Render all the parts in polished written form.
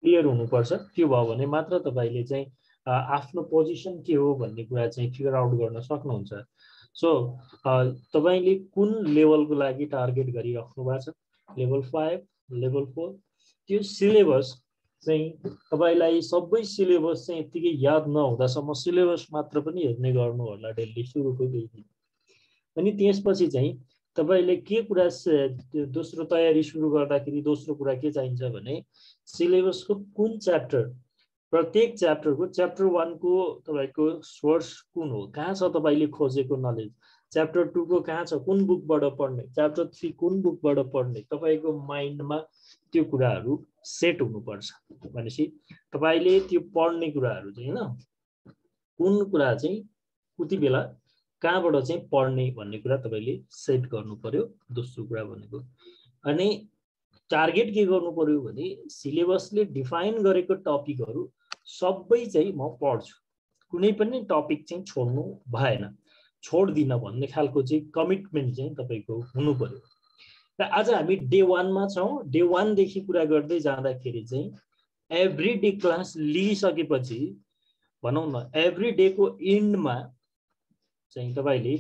Clear हुनुपर्छ। त्यो भयो भने मात्र तपाईले चाहिँ आफ्नो पोजिसन के हो भन्ने कुरा चाहिँ फिगर आउट गर्न सक्नुहुन्छ। सो तपाईले कुन लेभलको लागि टार्गेट गरिराख्नु भएको छ, लेभल 5, लेभल 4, त्यो सिलेबस चाहिँ तपाईलाई सबै सिलेबस चाहिँ यतिकै याद नहुँदासम्म सिलेबस मात्र पनि हेर्ने गर्नु होला डेली सुरुको केही दिन। अनि त्यसपछि चाहिँ तपाईले के कुरा दोस्रो तयारी सुरु गर्दाखेरि दोस्रो कुरा के चाहिन्छ भने सिलेबसको कुन च्याप्टर, प्रत्येक च्याप्टरको च्याप्टर 1 को तपाईको सोर्स कुन हो, कहाँ छ तपाईले खोजेको नलेज, च्याप्टर 2 को कहाँ छ, कुन बुकबाट पढ्ने, च्याप्टर 3 कुन बुकबाट पढ्ने, तपाईको माइन्डमा त्यो कुराहरू सेट हुनुपर्छ। भनेपछि तपाईले त्यो पढ्ने कुराहरू चाहिँ हैन कुन कुरा चाहिँ उति बेला कहाँबाट चाहिँ पढ्ने भन्ने कुरा तपाईले सेट गर्नु पर्यो, दोस्रो कुरा भनेको। अनि टार्गेट के गर्नु पर्यो भने सिलेबसले डिफाइन गरेको टपिकहरू सबै चाहिँ म पढ्छु, कुनै पनि टपिक चाहिँ छोड्नु भएन, छोड्दिन भन्ने खालको चाहिँ कमिटमेन्ट चाहिँ तपाईको हुनु पर्यो। र आज हामी डे 1 मा छौं। डे 1 देखि कुरा गर्दै जाँदाखेरि चाहिँ एभ्री डे क्लास लिइसकेपछि भनौं न एभ्री डे को एन्डमा चाहिँ तपाईले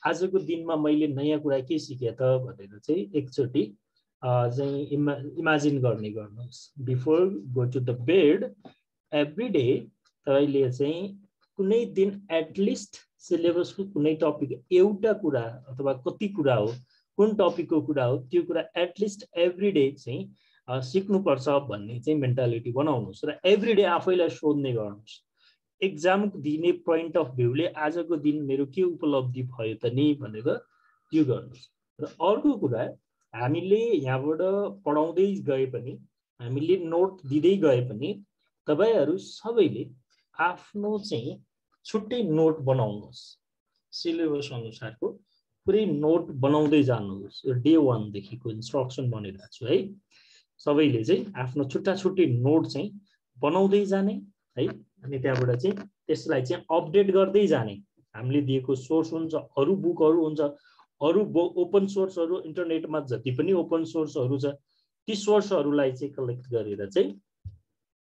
आजको दिनमा मैले नयाँ कुरा के सिके त भनेर चाहिँ एकचोटी चाहिँ इमेजिन गर्ने गर्नुहोस्। Before go to the bed every day तपाईले चाहिँ कुनै दिन एटलिस्ट सिलेबसको कुनै टपिक एउटा कुरा अथवा कति कुरा हो, कुन टपिकको कुरा हो त्यो कुरा एटलिस्ट एभ्री डे चाहिँ सिक्नुपर्छ भन्ने चाहिँ मेन्टालिटी बनाउनुहोस् र एभ्री डे आफैलाई सोध्ने गर्नुहोस्। एक्जाम दिने पोइन्ट अफ भ्यूले आजको दिन मेरो के उपलब्धि भयो त नि भनेर त्यो गर्नुहोस्। र अर्को कुरा हामीले यहाँबाट पढाउँदै गए पनि हामीले नोट दिँदै गए पनि तपाईहरु सबैले आफ्नो चाहिँ छुट्टै नोट बनाउनुहोस्, सिलेबस अनुसारको पुरै नोट बनाउँदै जानुहोस्। डे 1 देखिको इन्स्ट्रक्सन भनिरहेको छु है। सबैले चाहिँ आफ्नो छुट्टा छुट्टै नोट चाहिँ बनाउँदै जाने है। अनि त्यहाँबाट चाहिँ त्यसलाई चाहिँ अपडेट गर्दै जाने। हामीले दिएको सोर्स हुन्छ, अरु बुकहरु हुन्छ, अरु ओपन सोर्सहरु इन्टरनेटमा जति पनि ओपन सोर्सहरु छ ती सोर्सहरुलाई चाहिँ कलेक्ट गरेर चाहिँ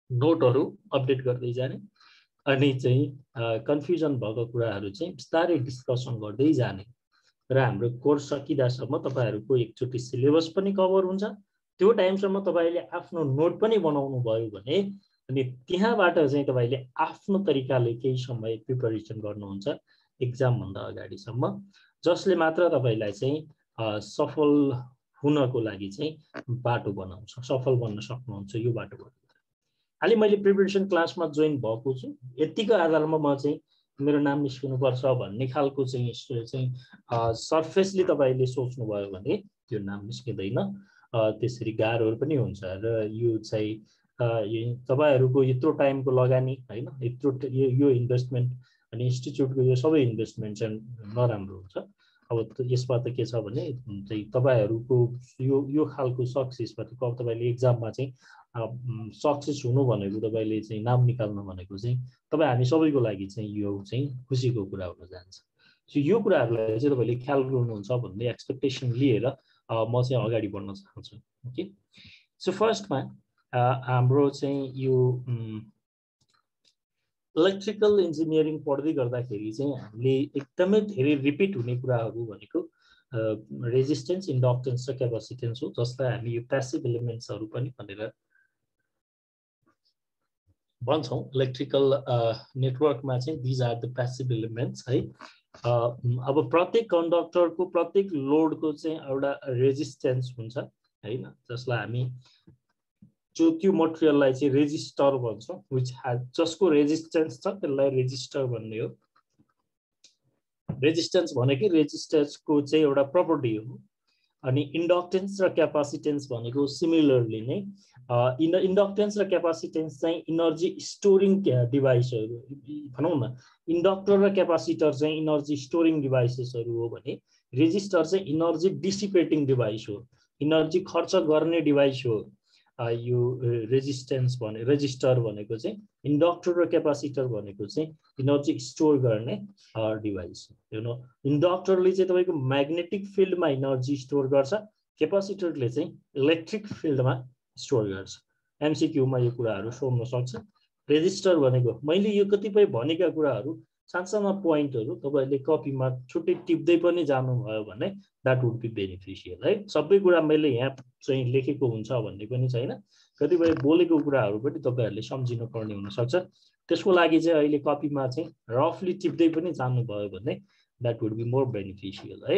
नोटहरु अपडेट गर्दै जाने। अनि चाहिँ कन्फ्युजन भएको कुराहरु चाहिँ बिस्तारै डिस्कसन गर्दै जाने। र हाम्रो कोर्स सकिदासम्म तपाईहरुको एकचोटी सिलेबस पनि कभर हुन्छ। त्यो टाइमसम्म तपाईले आफ्नो नोट पनि बनाउनु भयो भने अनि त्यहाँबाट चाहिँ तपाईले आफ्नो तरिकाले केही समय प्रिपरेसन गर्नुहुन्छ एक्जाम भन्दा अगाडिसम्म, जसले मात्र तपाईलाई चाहिँ सफल हुनको लागि चाहिँ बाटो बनाउँछ, सफल बन्न सक्नुहुन्छ यो बाटोबाट। खाली मैले प्रिपरेसन क्लासमा जोइन भएको छु यतिको आधारमा म चाहिँ मेरो नाम निस्किनु पर्छ भन्ने खालको चाहिँ सरफेसली तपाईले सोच्नु भयो भने त्यो नाम निस्किदैन। त्यसरी गाह्रो पनि हुन्छ र यो चाहिँ तपाईहरुको यत्रो टाइमको लगानी हैन, यत्रो यो इन्भेस्टमेन्ट अनि इन्स्टिट्युटको यो सबै इन्भेस्टमेन्ट चाहिँ नराम्रो हुन्छ। अब यसमा त के छ भने चाहिँ तपाईहरुको यो खालको सक्सेसबाट तपाईले एक्जाममा चाहिँ सक्सेस हुनु भनेको तपाईले चाहिँ नाम निकाल्नु भनेको चाहिँ तपाई हामी सबैको लागि चाहिँ यो चाहिँ खुसीको कुरा हुन जान्छ। सो यो कुराहरुलाई चाहिँ तपाईले ख्याल गर्नुहुन्छ भन्ने एक्सपेक्टेसन लिएर म चाहिँ अगाडि बढ्न चाहन्छु। ओके, सो फर्स्टमा हाम्रो चाहिँ यो इलेक्ट्रिकल इन्जिनियरिङ पढ्दै गर्दाखेरि चाहिँ हामीले एकदमै धेरै रिपिट हुने कुराहरु भनेको रेजिस्टेन्स, इन्डक्टेन्स र क्यापासिटेन्स हो, जसलाई हामी यो प्यासिभ एलिमेन्ट्सहरु पनि भनेर भन्छौं। इलेक्ट्रिकल नेटवर्कमा चाहिँ these are the passive elements है। अब प्रत्येक कन्डक्टरको प्रत्येक लोडको चाहिँ एउटा रेजिस्टेन्स हुन्छ हैन, जसलाई हामी त्यो मटेरियललाई चाहिँ रेजिस्टर भन्छौं, व्हिच हैज जसको रेजिस्टेन्स छ त्यसलाई रेजिस्टर भन्ने हो। रेजिस्टेन्स भनेकै रेजिस्टर्सको चाहिँ एउटा प्रपर्टी हो। अनि इन्डक्टेन्स र क्यापासिटेन्स भनेको सिमिलरली नै इन्डक्टेन्स र क्यापासिटेन्स चाहिँ इनर्जी स्टोरिङ डिभाइसहरु भनौं न। इन्डक्टर र क्यापासिटर चाहिँ इनर्जी स्टोरिङ डिभाइसेसहरु हो भने रेजिस्टर चाहिँ इनर्जी डिसिपेटिङ डिभाइस हो, इनर्जी खर्च गर्ने डिभाइस हो। यो रेजिस्टेन्स भने रेजिस्टर भनेको चाहिँ इन्डक्टर र क्यापासिटर भनेको चाहिँ इनर्जी स्टोर गर्ने डिभाइस हो। यु नो, इन्डक्टरले चाहिँ तपाईको म्याग्नेटिक फिल्डमा इनर्जी स्टोर गर्छ, क्यापासिटरले चाहिँ इलेक्ट्रिक फिल्डमा स्टोर गर्छ। एमसीक्यूमा यो कुराहरू सोध्न सक्छ। रेजिस्टर भनेको मैले यो कतिपय भनेका कुराहरू सानसानो पोइन्टहरू तपाईहरुले कपीमा छुट्टै टिप्दै पनि जानुभयो भने दैट वुड बी बेनिफिशियल है। सबै कुरा मैले यहाँ चाहिँ लेखेको हुन्छ भन्ने पनि छैन, कतिपय बोलेको कुराहरू पनि तपाईहरुले सम्झिनु पर्ने हुन सक्छ। त्यसको लागि चाहिँ अहिले कपीमा चाहिँ रफली टिप्दै पनि जानुभयो भने that would be more beneficial है।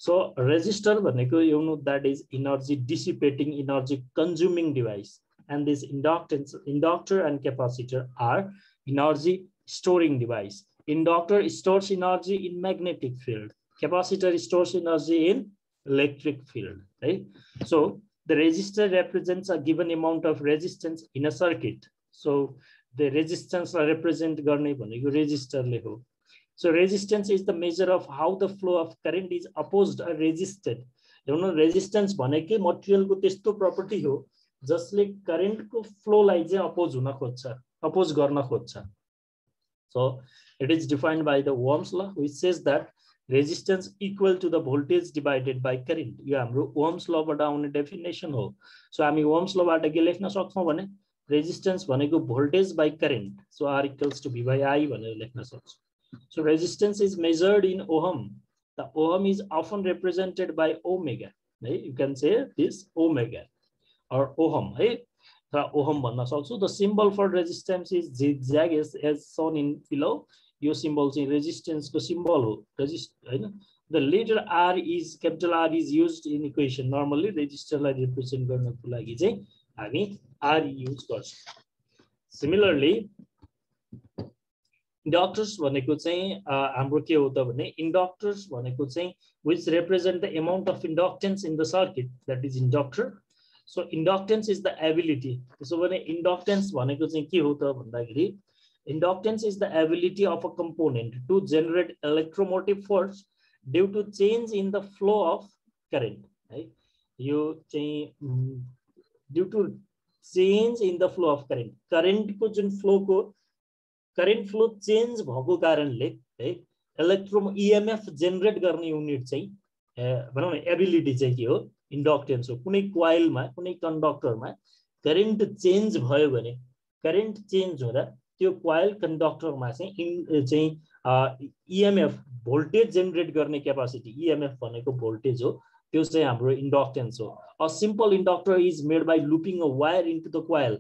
सो रेजिस्टर भनेको you know that is energy dissipating energy consuming device and this inductor and capacitor are energy storing device. Inductor stores energy in magnetic field, capacitor stores energy in electric field, right? So the resistor represents a given amount of resistance in a circuit. So the resistance represent गर्ने भनेको resistor ले हो. So resistance is the measure of how the flow of current is opposed or resisted. You know resistance भनेकै material को त्यस्तो property हो जसले current को फ्लो लाई चाहिँ अपोज हुन खोज्छ, अपोज गर्न खोज्छ। So it is defined by the Ohm's law which says that resistance equal to the voltage divided by current. यो हाम्रो Ohm's law बाट आउने डेफिनेसन हो। सो हामी Ohm's law बाट के लेख्न सक्छौं भने रेजिस्टेन्स भनेको voltage by current, so R equals to V by I भनेर लेख्न सक्छौं। So resistance is measured in ohm. The ohm is often represented by omega. You can say this omega or ohm, right? Ohm भन्ना सक्छु। The symbol for resistance is zigzag as shown in below. यो symbol चाहिँ resistance को symbol हो, हैन। The letter R is capital R is used in equation. Normally resistor लाई represent गर्नको लागि चाहिँ हामी R use गर्छौं। Similarly inductors भनेको चाहिँ हाम्रो के हो त भने inductors भनेको चाहिँ which represent the amount of inductance in the circuit, that is inductor. So inductance is the ability. So when inductance भनेको चाहिँ के हो त भन्दाखेरि inductance is the ability of a component to generate electromotive force due to change in the flow of current, right? यो चाहिँ due to change in the flow of current, current को जुन flow को current flow change भएको कारणले है electro EMF generate गर्ने unit चाहिँ भनौं न एबिलिटी चाहिँ के हो इंडक्टेंस हो। कुनै कोइलमा कुनै कन्डक्टरमा करेन्ट चेन्ज भयो भने करेन्ट चेन्ज हुँदा त्यो कोइल कन्डक्टरमा चाहिँ EMF भोल्टेज जेनरेट गर्ने क्यापासिटी, EMF भनेको भोल्टेज हो, त्यो चाहिँ हाम्रो इंडक्टेंस हो। A simple inductor is made by looping a wire into the coil.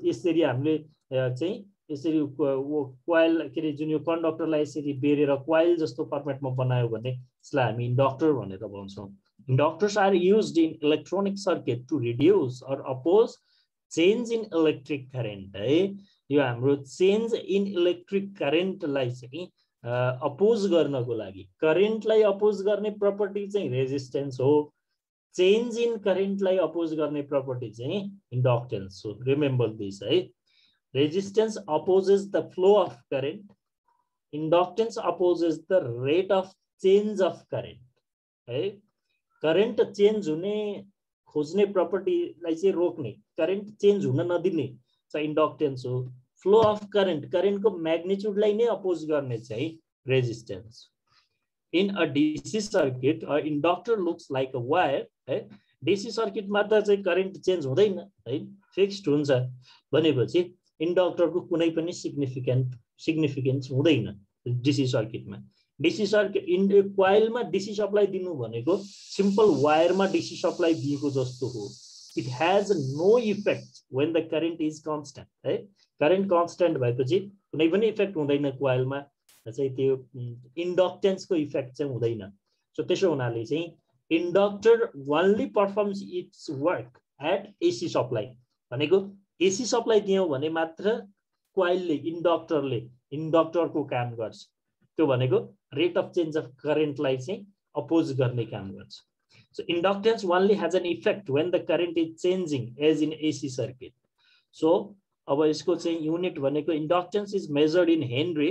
यसरी हामीले चाहिँ यसरी कोइल के रे जुन यो कन्डक्टरलाई यसरी बेरेर कोइल जस्तो फर्मेटमा बनायो भने यसलाई हामी इंडक्टर भनेर भन्छौं। Inductors are used in electronic circuit to reduce or oppose change in electric current. यो हाम्रो change in electric current लाई चाहिँ अपोज गर्नको लागि, current लाई अपोज गर्ने प्रपर्टी चाहिँ रेजिस्टेन्स हो, change in current लाई अपोज गर्ने प्रपर्टी चाहिँ inductance हो। Remember this है। Resistance opposes the flow of current, inductance opposes the rate of change of current है। करेन्ट चेन्ज हुने खोज्ने प्रपर्टीलाई चाहिँ रोक्ने, करेन्ट चेन्ज हुन नदिने चाहिँ इंडक्टेंस हो। फ्लो अफ करेन्ट, करेन्ट को मैग्निट्यूडलाई नै अपोज गर्ने चाहिँ resistance. In a DC circuit a inductor looks like a wire है। डीसी सर्किटमा त चाहिँ करेन्ट चेन्ज हुँदैन है, फिक्स्ड हुन्छ भनेपछि इंडक्टरको कुनै पनि सिग्निफिकेन्स हुँदैन डीसी सर्किटमा। डीसी सर्किट इन कोइल में डीसी सप्लाई दिनु भनेको सिंपल वायर में डीसी सप्लाई दिएको जस्तो हो। It has no effect when the current is constant है। करेन्ट कांस्टेंट भएपछि कुनै पनि इफेक्ट हुँदैन कोइल में चाहिँ त्यो इंडक्टेंस को इफेक्ट चाहिँ हुँदैन। सो त्यसो हुनाले चाहिँ inductor only performs its work at AC supply भनेको एसी सप्लाई दियो भने मात्र कोइलले इंडक्टरले इंडक्टर को काम गर्छ, त्यो भनेको rate of change of current लाई चाहिँ अपोज गर्ने काम गर्छ। So inductance only has an effect when the current is changing as in AC circuit. So अब यसको चाहिँ युनिट भनेको inductance is measured in henry.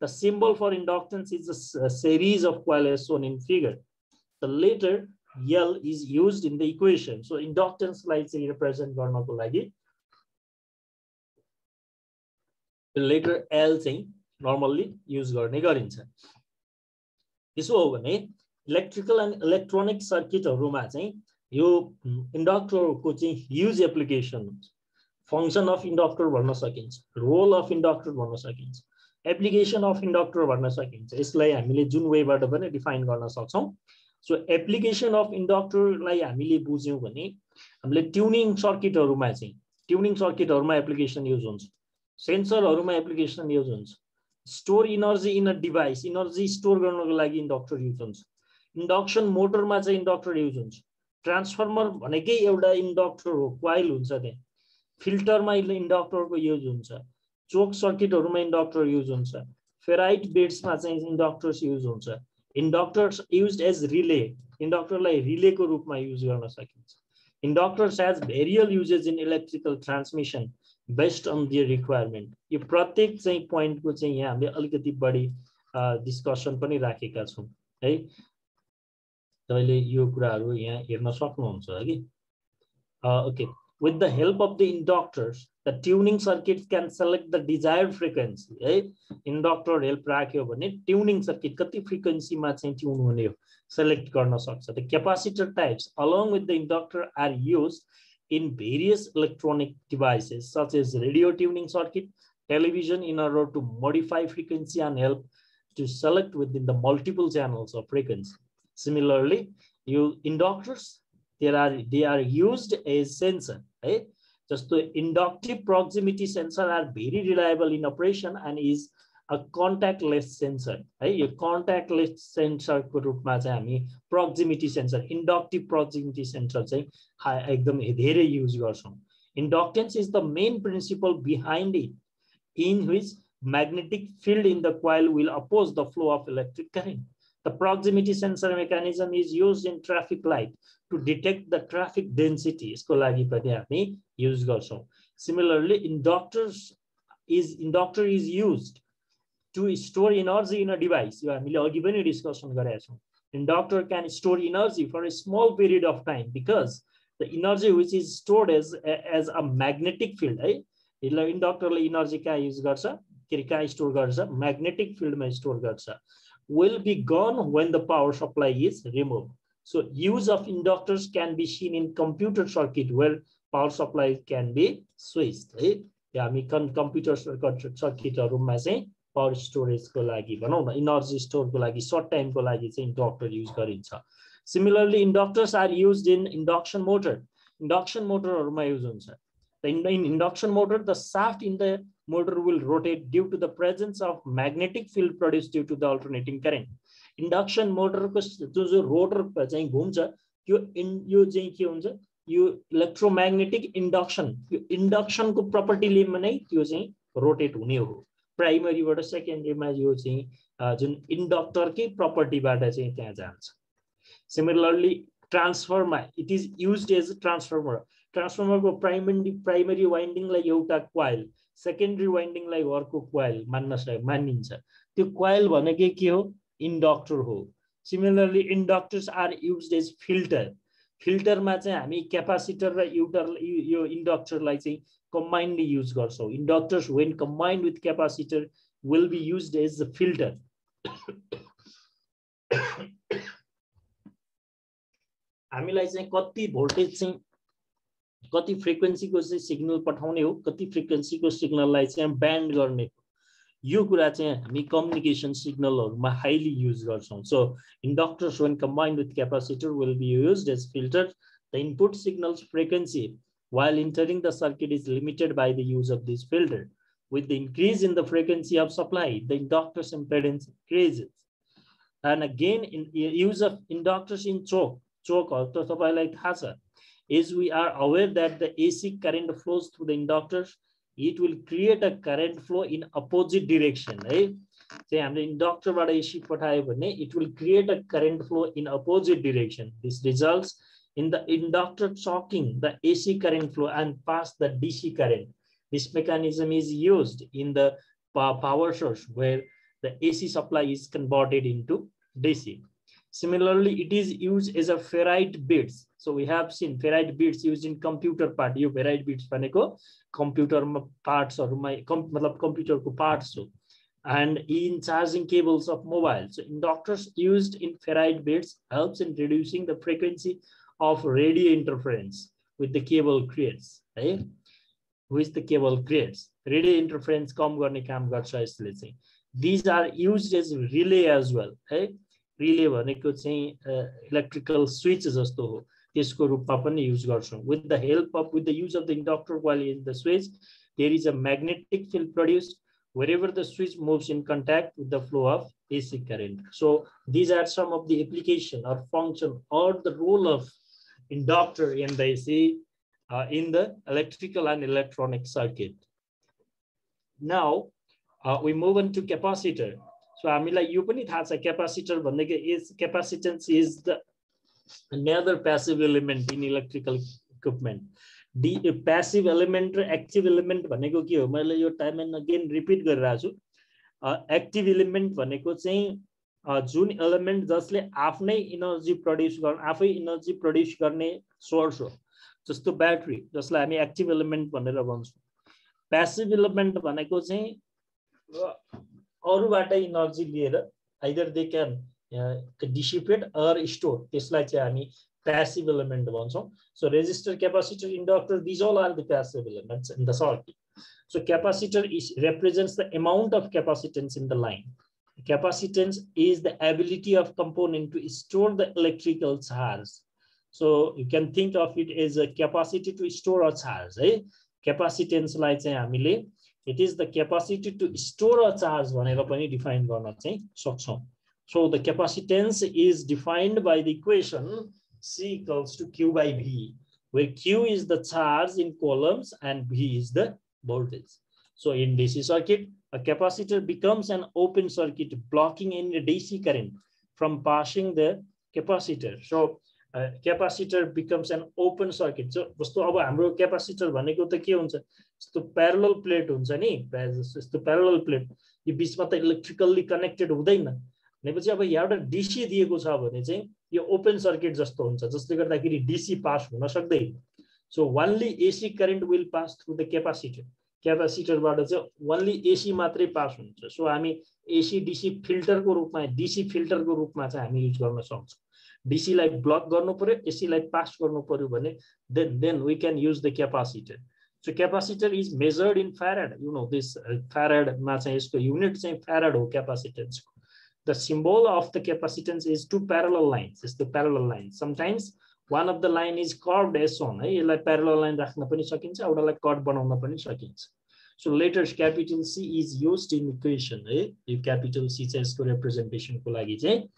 The symbol for inductance is a series of coils as shown in figure. The letter L is used in the equation. So inductance लाई चाहिँ represent गर्नको लागि letter L चाहिँ normally use गर्ने गरिन्छ। त्यसो हो भने इलेक्ट्रिकल एन्ड इलेक्ट्रोनिक सर्किटहरुमा चाहिँ यो इन्डक्टरको चाहिँ ह्युज एप्लिकेसन हुन्छ। फङ्सन अफ इन्डक्टर भन्न सकिन्छ, रोल अफ इन्डक्टर भन्न सकिन्छ, एप्लिकेसन अफ इन्डक्टर भन्न सकिन्छ। यसलाई हामीले जुन वेबाट पनि डिफाइन गर्न सक्छौँ। सो एप्लिकेसन अफ इन्डक्टरलाई हामीले बुझ्यौँ भने हामीले ट्युनिङ सर्किटहरूमा चाहिँ एप्लिकेसन युज हुन्छ, सेन्सरहरूमा एप्लिकेसन युज हुन्छ, store energy in a device, energy store गर्नको लागि इन्डक्टर युज हुन्छ, इन्डक्सन मोटरमा चाहिँ इन्डक्टर युज हुन्छ, ट्रान्सफर्मर भनेकै एउटा इन्डक्टर हो, क्वाइल हुन्छ त्यहाँ, फिल्टरमा इन्डक्टरको युज हुन्छ, चोक सर्किटहरूमा इन्डक्टर युज हुन्छ, फेराइट बेड्समा चाहिँ इन्डक्टर्स युज हुन्छ, इन्डक्टर्स युज्ड एज रिले, इन्डक्टरलाई रिलेको रूपमा युज गर्न सकिन्छ। Inductors as various uses in electrical transmission based on their requirement. यो प्रत्येक चाहिँ पोइन्टको चाहिँ यहाँ हामीले अलिकति बढी डिस्कसन पनि राखेका छौँ है। तपाईँले यो कुराहरू यहाँ हेर्न सक्नुहुन्छ कि okay. With the help of the inductors, the tuning circuit can select the desired frequency. Inductor help राख्यो भने tuning circuit कति frequency मा चाहिँ tune हुने हो select गर्न सक्छ। The capacitor types along with the inductor are used in various electronic devices such as radio tuning circuit, television in order to modify frequency and help to select within the multiple channels of frequency. Similarly, inductors they are used as sensor. Just the inductive proximity sensor are very reliable in operation and is a contactless sensor. A contactless sensor को रूपमा चाहिँ हामी proximity sensor, inductive proximity sensor चाहिँ एकदम धेरै use गर्छौं। Inductance is the main principle behind it, in which magnetic field in the coil will oppose the flow of electric current. The proximity sensor mechanism is used in traffic light to detect the traffic density. यसको लागि पनि हामी use गर्छौं। Similarly, inductor is used to store energy in a device. यो हामीले अघि पनि discussion गरेका छौं। Inductor can store energy for a small period of time because the energy which is stored as a magnetic field, है यसलाई इन्डक्टरले energy कहाँ use गर्छ, कहाँ स्टोर गर्छ, magnetic field मा स्टोर गर्छ, will be gone when the power supply is removed. So use of inductors can be seen in computer circuit where power supply can be switched. हामी computer सर्किटहरुमा चाहिँ power storage को लागि भनौं न, energy store को लागि, short time को लागि चाहिँ inductor use गरिन्छ। Similarly, inductors are used in induction motor. Induction motorहरुमा use हुन्छ। In induction motor, the shaft in the motor will rotate due to the presence of magnetic field produced due to the alternating current. Induction motor को जो rotor चाहिँ घुम्छ, यो चाहिँ के हुन्छ, यो electromagnetic induction, यो induction को property ले नै त्यो चाहिँ rotate हुने हो। Primary बाट secondary मा यो चाहिँ जुन inductor के property बाट चाहिँ त्यहाँ जान्छ। Similarly, transformer, it is used as a transformer. Transformer को primary winding लाई एउटा coil, secondary winding लाई अर्को coil मानिन्छ। त्यो coil भनेकै के हो, inductor हो। Similarly, inductors are used as filter. Filter मा चाहिँ हामी capacitor र यो inductor लाई चाहिँ combinedly use गर्छौं। Inductors when combined with capacitor will be used as a filter. हामीलाई चाहिँ कति भोल्टेज चाहिँ कति फ्रिक्वेन्सी को चाहिँ सिग्नल पठाउने हो, कति फ्रिक्वेन्सी को सिग्नललाई चाहिँ ब्यान्ड गर्ने हो, यो कुरा चाहिँ हामी कम्युनिकेसन सिग्नलहरुमा हाईली युज गर्छौं। So inductors when combined with capacitor will be used as filters. The input signal's frequency while entering the circuit is limited by the use of this filter. With the increase in the frequency of supply, the inductor's impedance increases. And again, in use of inductors in choke also तपाईलाई थाहा छ, as we are aware that the AC current flows through the inductors, it will create a current flow in opposite direction. चाहिँ हामीले inductor बाट AC पठायो भने it will create a current flow in opposite direction. This results in the inductor choking the AC current flow and pass the DC current. This mechanism is used in the power source where the AC supply is converted into DC. Similarly, it is used as a ferrite beads. So we have seen ferrite beads used in computer part. यो ferrite beads भनेको computer parts मतलब computer को parts हो. And in charging cables of mobile. So inductors used in ferrite beads helps in reducing the frequency of radio interference with the cable creates, right? Which the cable creates. Radio interference कम गर्ने काम गर्छ यसले चाहिँ. These are used as relay as well, right? Relay भनेको चाहिँ electrical switch जस्तो हो, त्यसको रूपमा पनि युज गर्छौं. With the use of the inductor while in the switch, there is a magnetic field produced wherever the switch moves in contact with the flow of AC current. So these are some of the application or function or the role of inductor in the AC in the electrical and electronic circuit. Now we move on to capacitor. So हामीलाई यो पनि थाहा छ capacitor भनेको is capacitance is the another passive element in electrical equipment. The passive element र active element भनेको के हो? मैले यो time and again repeat गरिरहेको छु. Active element भनेको चाहिँ जुन element जसले आफ्नै energy produce गर्ने, आफै energy produce गर्ने source हो. जस्तो ब्याट्री जसलाई हामी एक्टिभ एलिमेन्ट भनेर भन्छौं. प्यासिभ एलिमेन्ट भनेको चाहिँ अरूबाट एनर्जी लिएर either they can dissipate or store, त्यसलाई चाहिँ हामी प्यासिभ एलिमेन्ट भन्छौं. So resistor, capacitor, inductor, these all are the passive elements in the circuit. So capacitor represents the amount of capacitance in the line. Capacitance is the ability of component to store the electrical charge. So you can think of it as a capacity to store a charge. Capacitance like it is the capacity to store a charge भनेर पनि define गर्न चाहिँ सक्छौं. So the capacitance is defined by the equation C equals to Q by V, where Q is the charge in coulombs and V is the voltage. So in DC circuit, a capacitor becomes an open circuit, blocking any DC current from passing the capacitor. So capacitor becomes an open circuit. So जस्तो अब हाम्रो capacitor भनेको त के हुन्छ? जस्तो parallel plate हुन्छ नि, जस्तो parallel plate यो बीचमा त इलेक्ट्रिकली कनेक्टेड हुँदैन. भनेपछि अब यहाँ एउटा डीसी दिएको छ भने चाहिँ यो ओपन सर्किट जस्तो हुन्छ, जसले गर्दाखेरि डीसी पास हुन सक्दैन. So only AC current will pass through the capacitor. क्यापासिटरबाट चाहिँ only AC मात्रै पास हुन्छ. सो हामी AC DC फिल्टरको रूपमा, DC फिल्टरको रूपमा चाहिँ हामी युज गर्न सक्छौं. DC लाई ब्लक गर्नु पर्यो, AC लाई पास गर्नु पर्यो भने then we can use the capacitor. So capacitor is measured in farad. You know this farad मा चाहिँ यसको युनिट चाहिँ farad हो capacitance को. The symbol of the capacitance is two parallel lines. It's the parallel line. Sometimes one of the line is curved as shown. यसलाई parallel line राख्न पनि सकिन्छ, एउटालाई कट बनाउन पनि सकिन्छ. So letters capital C is used in equation. यो capital C चाहिँ यसको representation को लागि चाहिँ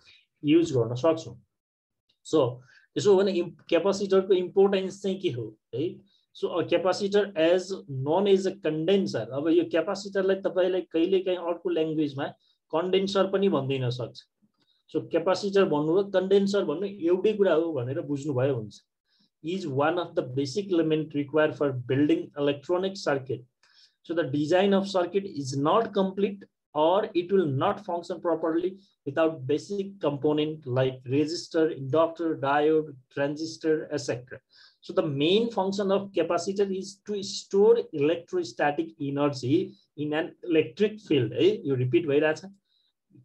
use गर्न सक्छौं. So यसो भने capacitor को importance चाहिँ के हो है? So a capacitor as known as a condenser. अब यो capacitor लाई तपाईलाई कहिलेकाहीँ अर्को ल्याङ्ग्वेजमा condenser पनि भन्दिन सक्छ. So capacitor भन्नु र condenser भन्नु एउटै कुरा हो भनेर बुझ्नु भयो हुन्छ. Is one of the basic element required for building electronic circuit. So the design of circuit is not complete or it will not function properly without basic component like resistor, inductor, diode, transistor, etc. So the main function of capacitor is to store electrostatic energy in an electric field. You repeat भइराछ.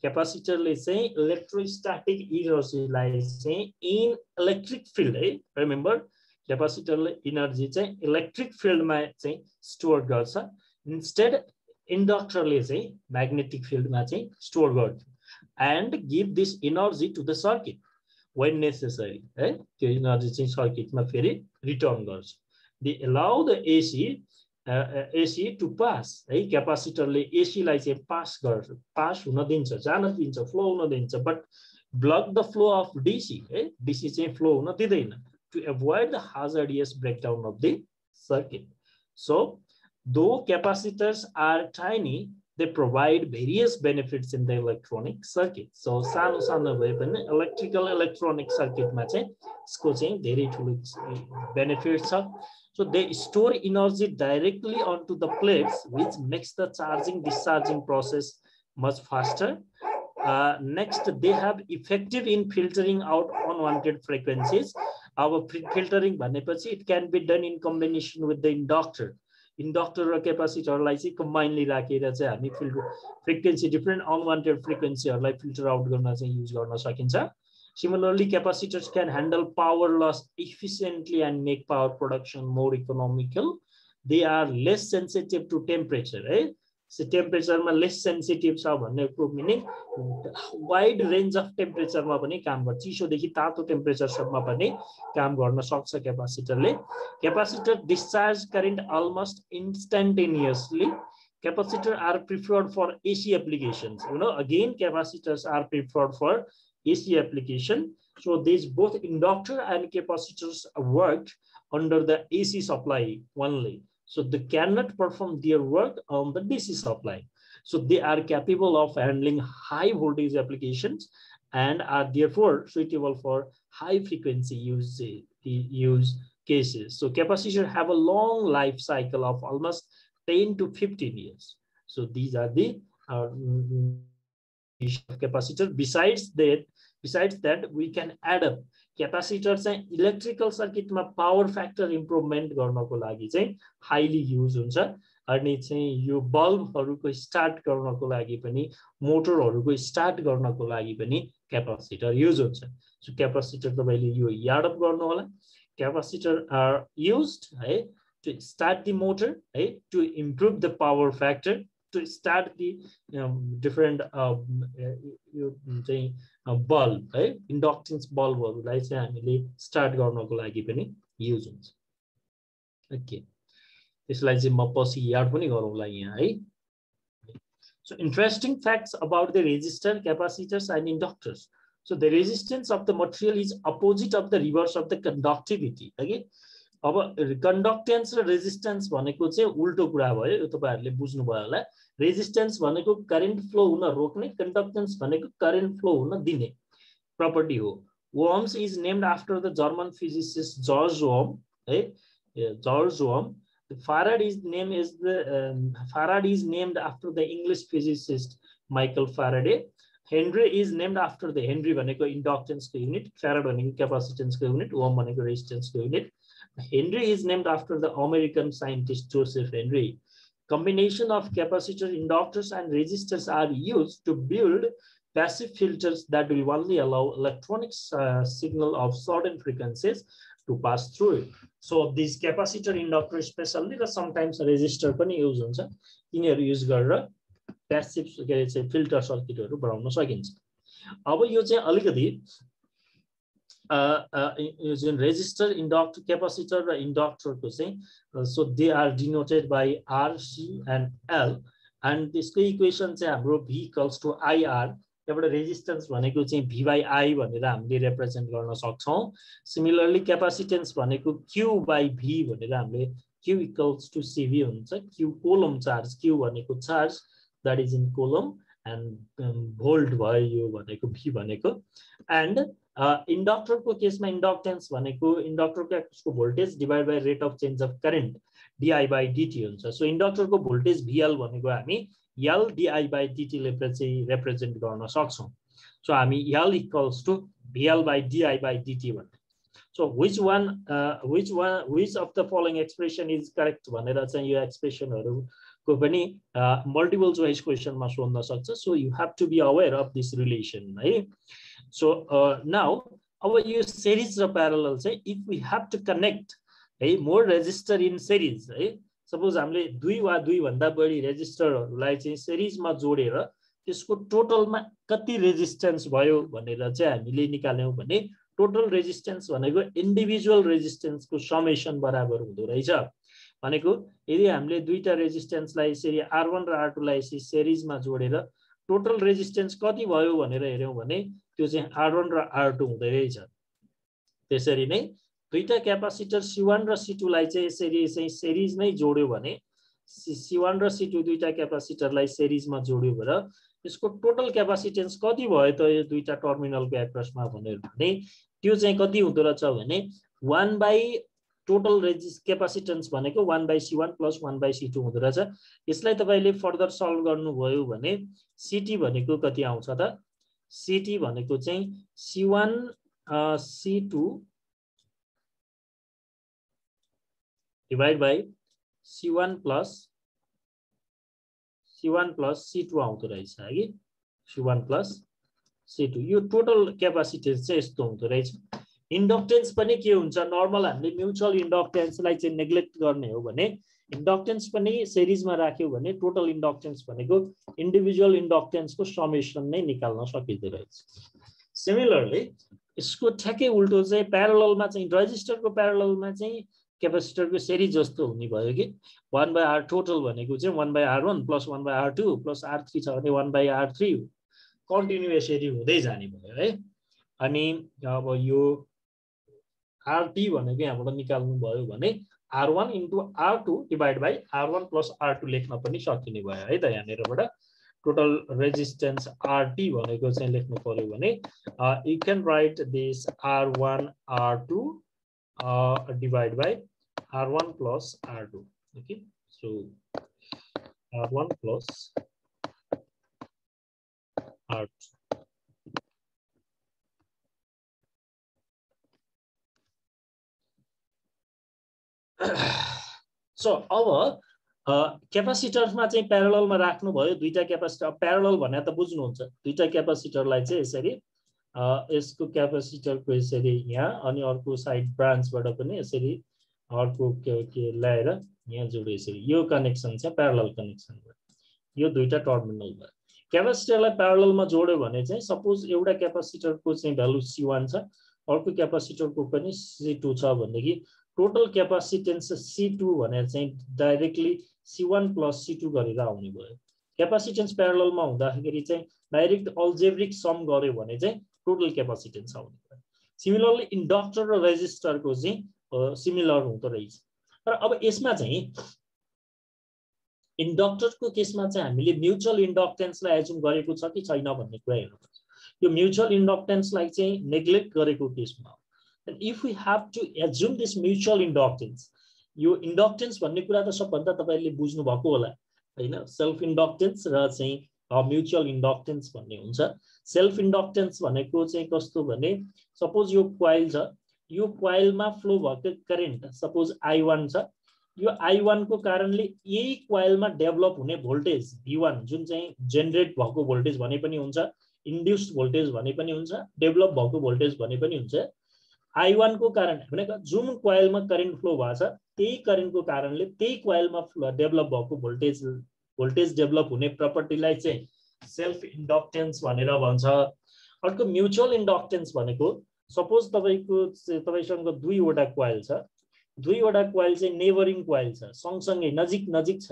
Capacitor ले चाहिँ electrostatic energy लाई चाहिँ in electric field. Remember, capacitor ले energy चाहिँ electric field मा चाहिँ store गर्छ. Instead, inductor ले चाहिँ magnetic field मा चाहिँ store गर्छ and give this energy to the circuit when necessary. त्यो energy चाहिँ circuit मा फेरि return गर्छ. They allow the AC to pass. Capacitor ले AC लाई चाहिँ pass गर्छ, pass हुन दिन्छ, जान दिन्छ, flow हुन दिन्छ, but block the flow of DC. DC चाहिँ flow हुन दिदैन to avoid the hazardous breakdown of the circuit. So though capacitors are tiny, they provide various benefits in the electronic circuit. So सानो सानो भए पनि electrical electronic circuit मा चाहिँ यसको चाहिँ धेरै ठुलो benefits छ. So they store energy directly onto the plates, which makes the charging discharging process much faster. Next, they have effective in filtering out unwanted frequencies. Our filtering भनेपछि it can be done in combination with the inductor. Inductor र capacitor लाई चाहिँ combinedly राखेर चाहिँ हामी frequency different unwanted frequency हरूलाई filter out गर्न चाहिँ use गर्न सकिन्छ. Similarly, capacitors can handle power loss efficiently and make power production more economical. They are less sensitive to temperature, right? So temperature ma less sensitive छ भन्नेको meaning wide range of टेम्परेचरमा पनि काम गर्छ, चिसोदेखि तातो टेम्परेचरसम्म पनि काम गर्न सक्छ क्यापासिटरले। Capacitor discharge current almost instantaneously. Capacitors are preferred for AC applications. You know, again, capacitors are preferred for AC application. So these both inductor and capacitors work under the AC supply only. So they cannot perform their work on the DC supply. So they are capable of handling high voltage applications and are therefore suitable for high frequency use cases. So capacitors have a long life cycle of almost 10 to 15 years. So these are the capacitor. Besides that, we can add up capacitors and electrical circuit ma power factor improvement गर्नको लागि चाहिँ highly use हुन्छ। अनि चाहिँ यो बल्बहरुको start गर्नको लागि पनि, मोटरहरुको स्टार्ट गर्नको लागि पनि क्यापासिटर युज हुन्छ। सो क्यापासिटर तपाईले यो याद अप गर्नु होला। Capacitors are used, right, to start the motor, right, to improve the power factor, to start the different bulb, right, inductance bulb like start गर्नको लागि पनि use हुन्छ। Okay, त्यसलाई चाहिँ म पछि याद पनि गरौँला यहाँ है। So interesting facts about the resistor, capacitors and inductors. So the resistance of the material is opposite of the reverse of the conductivity. Okay, अब conductance र resistance भनेको चाहिँ उल्टो कुरा भयो, यो तपाईहरुले बुझ्नु भयो होला। Resistance भनेको current flow हुन रोक्ने, conductance भनेको current flow हुन दिने property हो। Ohms is named after the German physicist George Ohm, right? George Ohm. The Farad is named after the English physicist Michael Faraday. Henry is named after the Henry भनेको inductance को unit, Farad भनेको capacitance को unit, Ohm भनेको resistance को unit. Henry is named after the American scientist Joseph Henry. Combination of capacitor, inductors and resistors are used to build passive filters that will only allow electronic signal of certain frequencies to pass through it. So these capacitor, inductor especially, or sometimes resistor पनि use हुन्छ। यिनीहरु use गरेर passive filter सर्किटहरु बनाउन सकिन्छ। अब यो चाहिँ अलिकति resistor, inductor, capacitor र inductor को चाहिँ, so they are denoted by R, C and L, and त्यसको इक्वेसन चाहिँ हाम्रो V equals to IR। त्यहाँबाट रेजिस्टेन्स भनेको चाहिँ V by I भनेर हामीले रिप्रेजेन्ट गर्न सक्छौं। सिमिलरली क्यापासिटेन्स भनेको Q by V भनेर हामीले Q equals to CV हुन्छ। Q कोलम चार्ज, Q भनेको charge that is in column, and volt भयो यो भनेको V भनेको। एन्ड इन्डक्टर को केसमा इन्डक्टेन्स भनेको इन्डक्टर को voltage divide by rate of change of current DI by dt हुन्छ। सो इन्डक्टर को भोल्टेज VL भनेको हामी L DI by dt ले रिप्रेजेन्ट गर्न सक्छौं। सो हामी L equals to VL by DI by dt भन्छ। So which of the following expression is correct भनेर चाहिँ यो एक्सप्रेसनहरु को पनि मल्टिपल चोइस क्वेशनमा सोध्न सक्छ। So you have to be aware of this relation है। सो नाउ अब यो सिरिज र प्यारलल चाहिँ if we have to connect है मोर रेजिस्टर इन सिरिज है, सपोज हामीले दुई वा दुई भन्दा बढी रेजिस्टरहरुलाई चाहिँ सिरिजमा जोडेर त्यसको टोटलमा कति रेजिस्टेन्स भयो भनेर चाहिँ हामीले निकाल्यौं भने टोटल रेजिस्टेन्स भनेको इन्डिभिजुअल रेजिस्टेन्सको समेसन बराबर हुँदो रहेछ। भनेको यदि हामीले दुईटा रेजिस्टेन्सलाई यसरी R1 र R2 लाई सिरिजमा जोडेर टोटल रेजिस्टेन्स कति भयो भनेर हेर्यौं भने त्यो चाहिँ R1 र R2 हुँदै रहेछ। त्यसरी नै दुईटा क्यापासिटर C1 र C2 लाई चाहिँ यसरी चाहिँ सिरिजमै जोड्यो भने C1 र C2 दुईटा क्यापासिटरलाई सिरिजमा जोड्यो भने यसको टोटल क्यापासिटेन्स कति भयो त यो दुईटा टर्मिनलको एक्रसमा भनेर भने त्यो चाहिँ कति हुँदो रहेछ भने 1 by टोटल क्यापासिटेन्स भनेको 1 by C1 plus 1 by C2 हुँदो रहेछ। यसलाई तपाईले फर्दर सल्भ गर्नुभयो भने CT भनेको कति आउँछ त? CT भनेको चाहिँ C1 C2 divide by C1 plus C2 आउँदो रहेछ है। C1 plus C2 यो टोटल क्यापासिटेन्स चाहिँ यस्तो हुँदो रहेछ। इन्डक्टेन्स पनि के हुन्छ नर्मल हामीले म्युचुअल इन्डक्टेन्सलाई चाहिँ नेग्लेक्ट गर्ने हो भने इन्डक्टेन्स पनि सिरिजमा राख्यो भने टोटल इन्डक्टेन्स भनेको इन्डिभिजुअल इन्डक्टेन्सको समेसन नै निकाल्न सकिँदो रहेछ। सिमिलरली यसको ठ्याक्कै उल्टो चाहिँ प्यारललमा चाहिँ रेजिस्टरको प्यारललमा चाहिँ क्यापेसिटरको सिरिज जस्तो हुने भयो कि 1/R टोटल भनेको चाहिँ 1/R1 + 1/R2 + R3 छ भने 1/R3 कन्टिन्युअस यसरी हुँदै जाने भयो है। अनि अब यो RT भनेको यहाँबाट निकाल्नु भयो भने R1 × R2 / R1 + R2 लेख्न पनि सकिने भयो है त। यहाँनिरबाट टोटल रेजिस्टेन्स RT भनेको चाहिँ लेख्नु पर्यो भने you can write this R1 R2 / R1 + R2. Okay, so R1 + R2. So अब क्यापासिटरमा चाहिँ प्यारललमा राख्नु भयो दुईटा क्यापासिटर। प्यारलल भने त बुझ्नुहुन्छ दुईटा क्यापासिटरलाई चाहिँ यसरी यसको क्यापासिटरको यसरी यहाँ अनि अर्को साइड ब्रान्चबाट पनि यसरी अर्को के ल्याएर यहाँ जोड्यो यसरी। यो कनेक्सन चाहिँ प्यारलल कनेक्सन भयो। यो दुईटा टर्मिनल भयो। क्यापासिटरलाई प्यारललमा जोड्यो भने चाहिँ सपोज एउटा क्यापासिटरको चाहिँ भ्यालु C1 छ अर्को क्यापासिटरको पनि C2 छ भनेदेखि टोटल क्यापासिटेन्स C2 भनेर चाहिँ डाइरेक्टली C1 + C2 गरेर आउने भयो। क्यापासिटेन्स प्यारललमा हुँदाखेरि चाहिँ डाइरेक्ट अल्जेब्रिक सम गर्यो भने चाहिँ टोटल क्यापासिटेन्स आउने भयो। सिमिलरली इन्डक्टर र रेजिस्टरको चाहिँ सिमिलर हुँदो रहेछ। तर अब यसमा चाहिँ इन्डक्टरको केसमा चाहिँ हामीले म्युचुअल इन्डक्टेन्सलाई एज्युम गरेको छ कि छैन भन्ने कुरा हेर्नुपर्छ। यो म्युचुअल इन्डक्टेन्सलाई चाहिँ नेग्लेक्ट गरेको केसमा and if we have to assume this mutual inductance, यो इन्डक्टेन्स भन्ने कुरा त सबभन्दा तपाईले बुझ्नु भएको होला हैन। सेल्फ इन्डक्टेन्स र चाहिँ म्युचुअल इन्डक्टेन्स भन्ने हुन्छ। सेल्फ इन्डक्टेन्स भनेको चाहिँ कस्तो भने सपोज यो कोइल छ यो कोइलमा फ्लो भएको करेन्ट सपोज I1 छ। यो I1 को कारणले यही कोइलमा डेभलप हुने भोल्टेज V1 जुन चाहिँ जेनेरेट भएको भोल्टेज भने पनि हुन्छ इन्ड्युस्ड भोल्टेज भने पनि हुन्छ डेभलप भएको भोल्टेज भने पनि हुन्छ। I1 को कारण भनेको जुन कोइलमा करेन्ट फ्लो भएको छ त्यही करेन्टको कारणले त्यही कोइलमा डेभलप भएको भोल्टेज डेभलप हुने प्रपर्टीलाई चाहिँ सेल्फ इन्डक्टेन्स भनेर भन्छ। अर्को म्युचुअल इन्डक्टेन्स भनेको सपोज तपाईसँग दुईवटा कोइल छ दुईवटा कोइल चाहिँ नेबरिङ कोइल छ सँगसँगै नजिक छ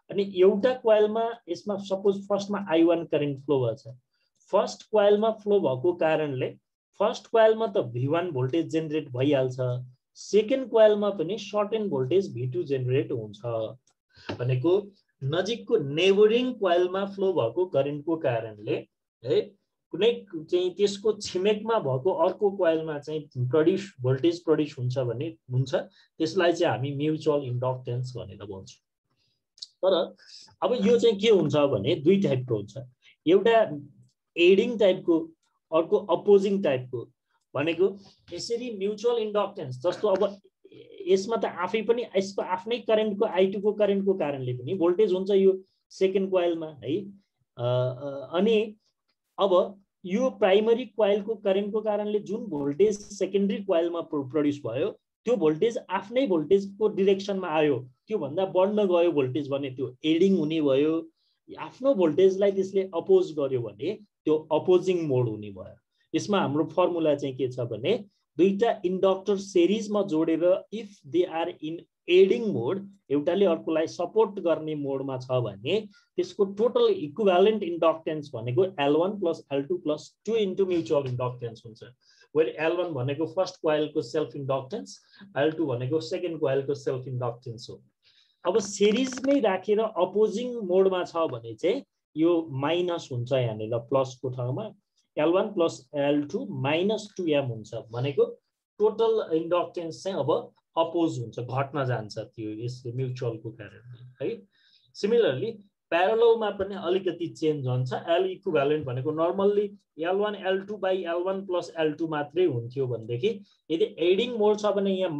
अनि एउटा कोइलमा यसमा सपोज फर्स्टमा I1 करेन्ट फ्लो भएको छ। फर्स्ट कोइलमा फ्लो भएको कारणले फर्स्ट कोइलमा त V1 भोल्टेज जेनेरेट भइहाल्छ सेकेन्ड कोइलमा पनि सर्टेन भोल्टेज V2 जेनेरेट हुन्छ भनेको नजिकको नेबरिङ कोइलमा फ्लो भएको करेन्टको कारणले है कुनै चाहिँ त्यसको छिमेकमा भएको अर्को कोइलमा चाहिँ भोल्टेज प्रड्युस हुन्छ भन्ने हुन्छ। त्यसलाई चाहिँ हामी म्युचुअल इन्डक्टेन्स भनेर भन्छौँ। तर अब यो चाहिँ के हुन्छ भने दुई टाइपको हुन्छ। एउटा एडिङ टाइपको अर्को अपोजिङ टाइपको भनेको यसरी म्युचुअल इन्डक्टेन्स जस्तो अब यसमा त आफै पनि यसको आफ्नै करेन्टको I2 को करेन्टको कारणले पनि भोल्टेज हुन्छ यो सेकेन्ड कोइलमा है। अनि अब यो प्राइमरी कोइलको करेन्टको कारणले जुन भोल्टेज सेकेन्डरी कोइलमा प्रड्युस भयो त्यो भोल्टेज आफ्नै भोल्टेजको डिरेक्सनमा आयो त्यो भन्दा बढ्न गयो भोल्टेज भने त्यो एडिङ हुने भयो। आफ्नो भोल्टेजलाई त्यसले अपोज गर्यो भने त्यो अपोजिङ मोड हुने भयो। यसमा हाम्रो फर्मुला चाहिँ के छ भने दुईटा इन्डक्टर सिरिजमा जोडेर if they are in adding mode एउटाले अर्कोलाई सपोर्ट गर्ने मोडमा छ भने त्यसको टोटल इक्विभ्यालेन्ट इन्डक्टेन्स भनेको L1 + L2 + 2 into mutual inductance हुन्छ। वेयर L1 भनेको फर्स्ट कोइलको सेल्फ इन्डक्टेन्स L2 भनेको सेकेन्ड कोइलको सेल्फ इन्डक्टेन्स हो। अब सिरिजमै राखेर अपोजिङ मोडमा छ भने चाहिँ यो माइनस हुन्छ यहाँनिर प्लसको ठाउँमा L1 + L2 - 2M हुन्छ भनेको टोटल इन्डक्टेन्स चाहिँ अब अपोज हुन्छ घट्न जान्छ त्यो यसले म्युचुअलको कारणले है। सिमिलरली प्यारललमा पनि अलिकति चेन्ज हुन्छ। L इक्विभ्यालेन्ट भनेको normally L1 L2 / L1 + L2 मात्रै हुन्थ्यो भनेदेखि यदि एडिङ मोड छ भने यहाँ -M²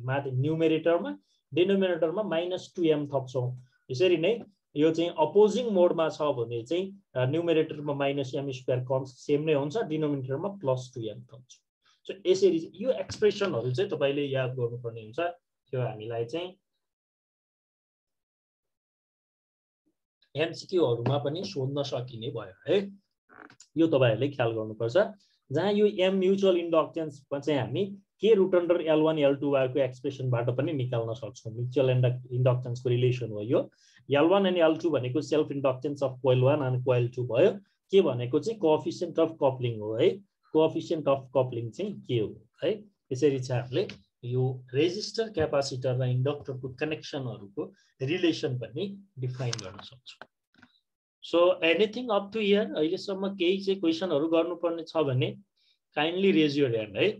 माथि न्युमेरेटरमा डिनोमिनेटरमा -2M थप्छौँ। यसरी नै यो चाहिँ अपोजिङ मोडमा छ भने चाहिँ न्युमेरेटरमा -m² कन्स्ट सेम नै हुन्छ, डिनोमिनेटरमा +2m हुन्छ। सो यसरी यो एक्सप्रेसनहरू चाहिँ तपाईले याद गर्नुपर्ने हुन्छ। त्यो हामीलाई चाहिँ एमसीक्यूहरुमा पनि सोध्न सकिने भयो है। यो तपाईहरुले ख्याल गर्नुपर्छ। जहाँ यो m म्युचुअल इन्डक्टेन्समा चाहिँ हामी के रुट अन्डर L1 L2 को एक्सप्रेसनबाट पनि निकाल्न सक्छौं। म्युचुअल इन्डक्टेन्सको रिलेसन हो यो। L1 अनि L2 भनेको सेल्फ इन्डक्टेन्स अफ कोइल 1 अनि कोइल 2 भयो। के भनेको चाहिँ कोएफिसिएन्ट अफ कपलिङ हो है। कोएफिसिएन्ट अफ कपलिङ चाहिँ के हो है। यसरी चाहिँ हामीले यो रेजिस्टर, क्यापासिटर र इन्डक्टरको कनेक्सनहरुको रिलेसन पनि डिफाइन गर्न सक्छौं। So anything up to here? अहिलेसम्म केही चाहिँ क्वेशनहरु गर्नुपर्ने छ भने काइन्डली रेज योर ह्यान्ड है।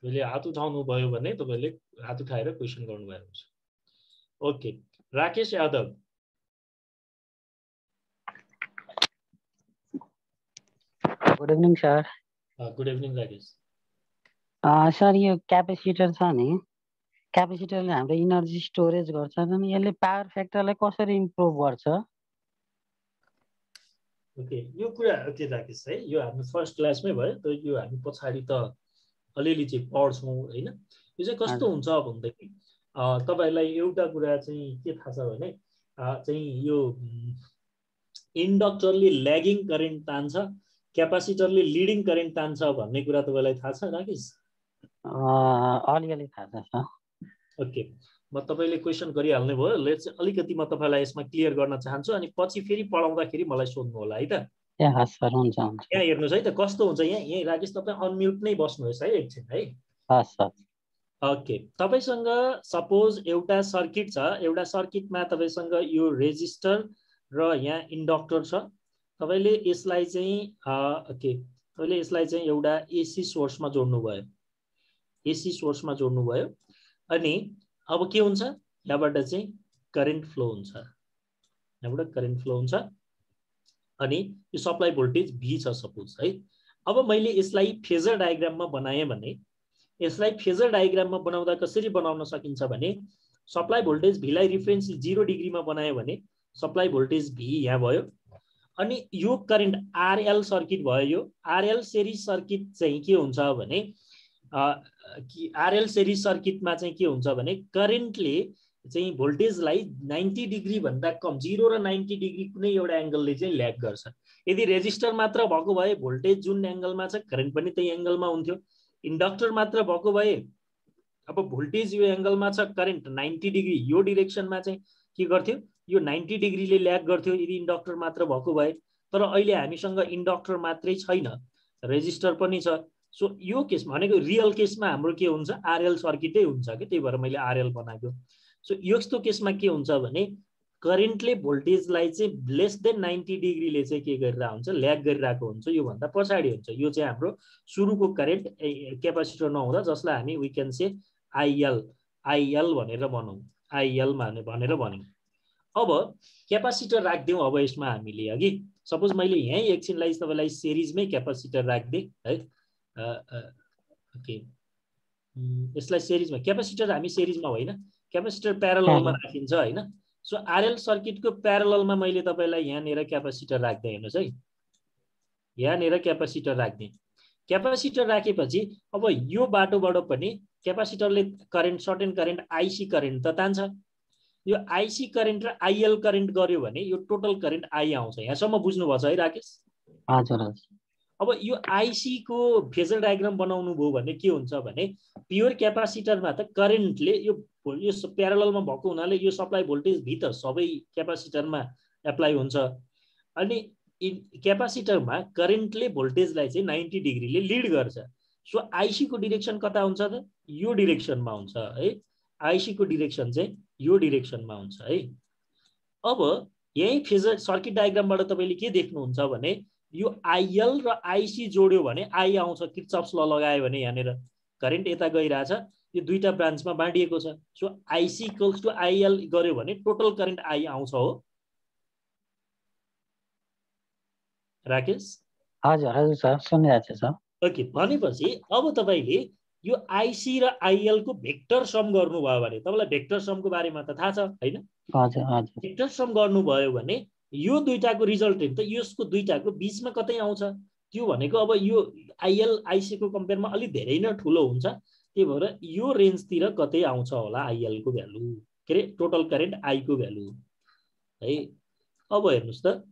तपाईले हात उठाउनु भयो भने तपाईले हात उठाएर क्वेशन गर्नु भएको हुन्छ। Okay, Rakesh Yadav. Good evening sir. Good evening Rakesh. Sir यो क्यापेसिटर छ नि, क्यापेसिटरले हाम्रो एनर्जी स्टोरेज गर्छ नि, यसले पावर फ्याक्टरलाई कसरी इम्प्रुभ गर्छ? ओके, यो कुरा के राकेश है, यो हाम्रो फर्स्ट क्लासमै भयो। त यो हामी पछाडी त अलिअलि चाहिँ पढ्छौं हैन। यो चाहिँ कस्तो हुन्छ भन्दाखेरि तपाईहरुलाई एउटा कुरा चाहिँ के थाहा छ भने चाहिँ यो इन्डक्टरले ल्यागिङ करेन्ट तान्छ, क्यापासिटरले लिडिङ करेन्ट तान्छ भन्ने कुरा तपाईलाई थाहा छ राकेश? अलिअलि थाहा छ सर। ओके, म तपाईले क्वेशन गरिहाल्नु भयो। लेट्स अलिकति म तपाईलाई यसमा क्लियर गर्न चाहन्छु अनि पछि फेरि पढाउँदाखेरि मलाई सोध्नु होला है त। ए हस् सर, हुन्छ हुन्छ। यहाँ हेर्नुस् है त कस्तो हुन्छ। यहाँ राकेश तपाई अनम्युट नै बस्नुहोस् है एकछिन है। हस् सर। ओके, तपाईसँग सपोज एउटा सर्किट छ। एउटा सर्किटमा तपाईसँग यो रेजिस्टर र यहाँ इन्डक्टर छ। तपाईले यसलाई चाहिँ ओके, तपाईले यसलाई चाहिँ एउटा एसी सोर्समा जोड्नु भयो। एसी सोर्समा जोड्नु भयो अनि अब के हुन्छ, यहाँबाट चाहिँ करेन्ट फ्लो हुन्छ। यहाँबाट करेन्ट फ्लो हुन्छ अनि यो सप्लाई भोल्टेज V छ सपोज है। अब मैले यसलाई फेजर डायग्राममा बनाएँ भने, यसलाई फेजर डायग्राममा बनाउँदा कसरी बनाउन सकिन्छ भने, सप्लाई भोल्टेज V लाई रिफरेन्स 0 डिग्रीमा बनायो भने सप्लाई भोल्टेज V यहाँ भयो अनि यो करेन्ट RL सर्किट भयो। यो RL सिरिज सर्किट चाहिँ के हुन्छ भने RL सिरिज सर्किटमा चाहिँ के हुन्छ भने करेन्टले चाहिँ भोल्टेजलाई 90 डिग्री भन्दा कम, 0 र 90 डिग्री कुनै एउटा एंगलले चाहिँ ल्याग गर्छ। यदि रेजिस्टर मात्र भएको भए भोल्टेज जुन एंगलमा छ करेन्ट पनि त्यही एंगलमा हुन्थ्यो। इन्डक्टर मात्र भएको भए अब भोल्टेज यो एंगलमा छ, करेन्ट 90 डिग्री यो डाइरेक्सनमा चाहिँ के गर्थ्यो, यो 90 डिग्रीले ल्याग गर्थ्यो यदि इन्डक्टर मात्र भएको भए। तर अहिले हामीसँग इन्डक्टर मात्रै छैन, रेजिस्टर पनि छ। सो यो केस भनेको रियल केसमा हाम्रो के हुन्छ, आरएल सर्किटै हुन्छ के, त्यही भएर मैले आरएल बनाएको। सो यस्तो केसमा के हुन्छ भने करेन्टले भोल्टेजलाई चाहिँ लेस देन 90 डिग्रीले चाहिँ के गरिरहेको हुन्छ, ल्याग गरिरहेको हुन्छ। यो भन्दा पछाडी हुन्छ। यो चाहिँ हाम्रो सुरुको करेन्ट क्यापासिटर नहुँदा, जसलाई हामी वी क्यान से आईएल भनेर भनौं, आईएल भनेर भन्यौं। अब क्यापासिटर राख्दियौं। अब यसमा हामीले अघि सपोज मैले यही एकछिनलाई तपाईलाई सिरिजमै क्यापासिटर राख्दिए है। ओके, यसलाई सिरिजमा, क्यापासिटर हामी सिरिजमा होइन, क्यापासिटर प्यारललमा राखिन्छ हैन। सो आरएल सर्किटको प्यारललमा मैले तपाईलाई यहाँनिर क्यापासिटर राख्दै, हेर्नुस् है, यहाँनिर क्यापासिटर राख्दिए। क्यापासिटर राखेपछि अब यो बाटोबाट पनि क्यापासिटरले current, certain current IC current त तान्छ। यो आईसी करेन्ट र आईएल करेन्ट गर्यो भने यो टोटल करेन्ट आई आउँछ। यहाँसम्म बुझ्नुभएको छ है राकेश? हजुर हजुर। अब यो आईसी को फेजर डायग्राम बनाउनु भयो भने के हुन्छ भने, प्योर क्यापासिटरमा त करेन्टले यो प्यारललमा भएको हुनाले यो सप्लाई भोल्टेज V त सबै क्यापासिटरमा एप्लाई हुन्छ अनि क्यापासिटरमा करेन्टले भोल्टेजलाई चाहिँ 90 डिग्रीले लिड गर्छ। सो आईसी को डाइरेक्सन कता हुन्छ त, यो डाइरेक्सनमा हुन्छ है। आईसी को डाइरेक्सन चाहिँ यो डाइरेक्सनमा हुन्छ है। अब यही फेजर सर्किट डायग्रामबाट तपाईले के देख्नुहुन्छ भने, यो आईएल र आईसी जोड्यो भने आई आउँछ। किर्चफ्स ल लगायो भने यहाँनिर करेन्ट यता गइरहेछ, यो दुईटा ब्रान्चमा बाँडिएको छ। So IC equals to IL गर्यो भने टोटल करेन्ट आई आउँछ हो राकेश? हजुर हजुर सर, सुनिरहेको छ सर। ओके, भनेपछि अब तपाईले यो आइसी र आइएल को भेक्टर सम गर्नुभयो भने, तपाईँलाई भेक्टर समको बारेमा त थाहा छ हैन? हजुर हजुर। भेक्टर सम गर्नुभयो भने यो दुईटाको रिजल्टेन्ट त यसको दुईटाको बीचमा कतै आउँछ। त्यो भनेको अब यो आइएल आइसी को कम्पेयरमा अलि धेरै नै ठुलो हुन्छ, त्यही भएर यो रेन्जतिर कतै आउँछ होला आइएल को भ्यालु, के अरे टोटल करेन्ट आई को भ्यालु है। अब हेर्नुस् त,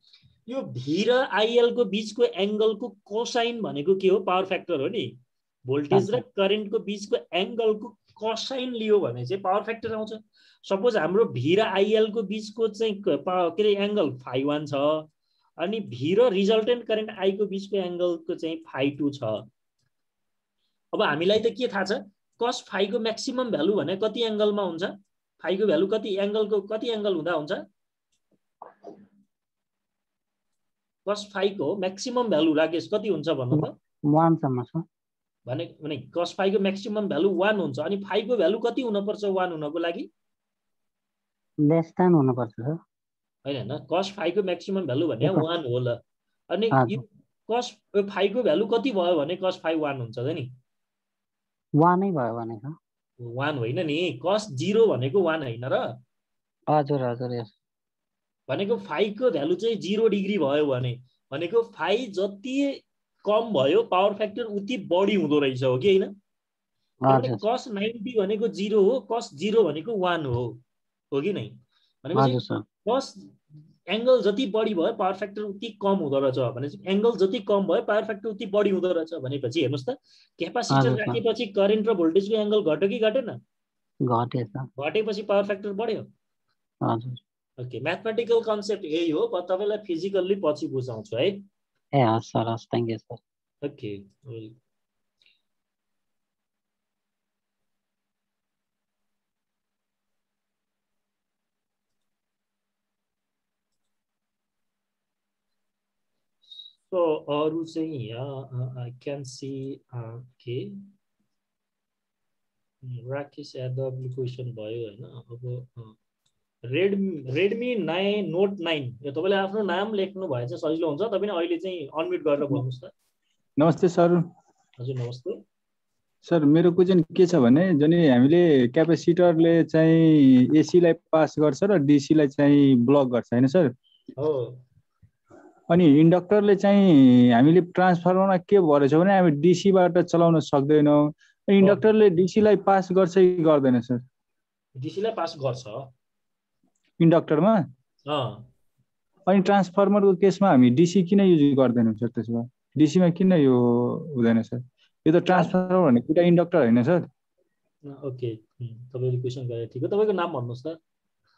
यो भी र आइएल को बीचको एंगलको कोसाइन भनेको के हो? पावर फ्याक्टर हो नि। भोल्टेज र करेन्टको बीचको एंगलको कोसाइन लियो भने चाहिँ पावर फ्याक्टर आउँछ। सपोज हाम्रो भी र आइएल को बीचको चाहिँ के अरे एंगल φ1 छ, अनि भी र रिजल्टेन्ट करेन्ट आई को बीचको एंगलको चाहिँ φ2 छ। अब हामीलाई त के थाहा छ? cos φ को म्याक्सिमम भ्यालु भने कति एंगलमा हुन्छ? φ को भ्यालु कति एंगलको कति एंगल हुँदा हुन्छ? cos φ को म्याक्सिमम भ्यालु राकेश कति हुन्छ भन्नु त? 1 सम्म छ भने cos φ को म्याक्सिमम भ्यालु 1 हुन्छ, अनि φ को भ्यालु कति हुन पर्छ 1 हुनको लागि? लेस देन हुन पर्छ सर। हैन, cos φ को म्याक्सिमम भ्यालु भने 1 हो ल। अनि यो cos φ को भ्यालु कति भयो भने cos φ 1 हुन्छ त नि? 1 नै भयो भने 1 होइन नि, cos 0 भनेको 1 हैन र? हजुर हजुर यस। भनेको φ को भ्यालु चाहिँ 0 डिग्री भयो भने भनेको φ जति कम भयो पावर फ्याक्टर उति बढी हुँदो रहेछ, हो कि हैन? cos 90 भनेको 0 हो, cos 0 भनेको 1 हो कि नै? भनेपछि cos एंगल जति बढी भयो पावर फ्याक्टर उति कम हुँदो रहेछ, भनेपछि एंगल जति कम भयो पावर फ्याक्टर उति बढी हुँदो रहेछ भनेपछि हेर्नुस् त, क्यापासिटर राखेपछि करेन्ट र भोल्टेजको एंगल घट्यो कि घटेन? घटेछ। घटेपछि पावर फ्याक्टर बढ्यो। हजुर। ओके, म्याथमेटिकल कन्सेप्ट यही हो, तपाईलाई फिजिकल्ली पछि बुझाउँछु है। ए हस् सर, हस्, thank you sir. Okay, so अरु चाहिँ यहाँ आई क्यान सी के राकेश यादवले क्वेसन भयो हैन। अब रेडमी 9 नोट 9 यो तपाईले आफ्नो नाम लेख्नु भए चाहिँ सजिलो हुन्छ। तपाईले अहिले चाहिँ अनम्युट गरेर बोल्नुस् त। नमस्ते सर। हजुर नमस्ते सर, मेरो क्वेसन के छ भने जनि हामीले क्यापेसिटरले चाहिँ एसी लाई पास गर्छ र डीसी लाई चाहिँ ब्लक गर्छ हैन सर? हो। अनि इन्डक्टरले चाहिँ हामीले ट्रान्सफर्मरमा के भरेछ भने हामी डीसी बाट चलाउन सक्दैनौं। इन्डक्टरले डीसी लाई पास गर्छ कि गर्दैन सर? डीसी लाई पास गर्छ इन्डक्टरमा। अनि ट्रान्सफर्मरको केसमा हामी डीसी किन युज गर्दैनौं सर? त्यसमा डीसी मा किन यो हुँदैन सर? यो त ट्रान्सफर्मर भन्ने कुरा इन्डक्टर हैन सर? ओके, तपाईले क्वेशन गरे ठीक हो। तपाईको नाम भन्नुस् त।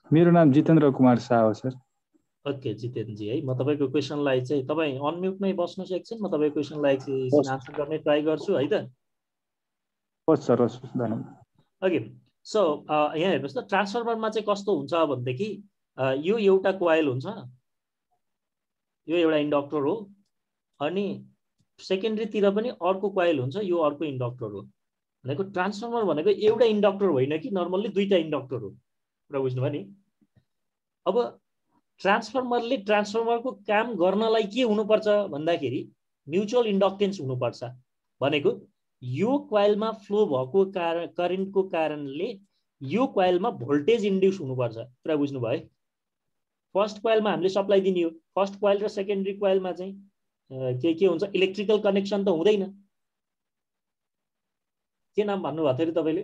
मेरो नाम जितेन्द्र कुमार शाह हो सर। ओके जितेन्द्र जी है, म तपाईको क्वेशनलाई चाहिँ तपाई अनम्युटमै बस्नुस् एकछिन, म तपाईको क्वेशनलाई चाहिँ आन्सर गर्ने ट्राई गर्छु है त। हस् सर, हस्, धन्यवाद। ओके, सो यहाँ हेर्नुस् त, ट्रान्सफर्मरमा चाहिँ कस्तो हुन्छ भन्देखि यो एउटा कोइल हुन्छ, यो एउटा इन्डक्टर हो, अनि सेकेन्डरीतिर पनि अर्को कोइल हुन्छ, यो अर्को इन्डक्टर हो। भनेको ट्रान्सफर्मर भनेको एउटा इन्डक्टर होइन कि नर्मल्ली दुईटा इन्डक्टर हो, पुरा बुझ्नुभयो नि? अब ट्रान्सफर्मरले ट्रान्सफर्मरको काम गर्नलाई के हुनुपर्छ भन्दाखेरि म्युचुअल इन्डक्टेन्स हुनुपर्छ। भनेको यो कोइलमा फ्लो भएको करेन्टको कारणले यो कोइलमा भोल्टेज इन्ड्युस हुनुपर्छ, पुरा बुझ्नुभयो? फर्स्ट कोइलमा हामीले सप्लाई दिने हो, फर्स्ट कोइल र सेकेन्डरी कोइलमा चाहिँ के हुन्छ, इलेक्ट्रिकल कनेक्सन त हुँदैन। के नाम भन्नुभएको थियो तपाईले?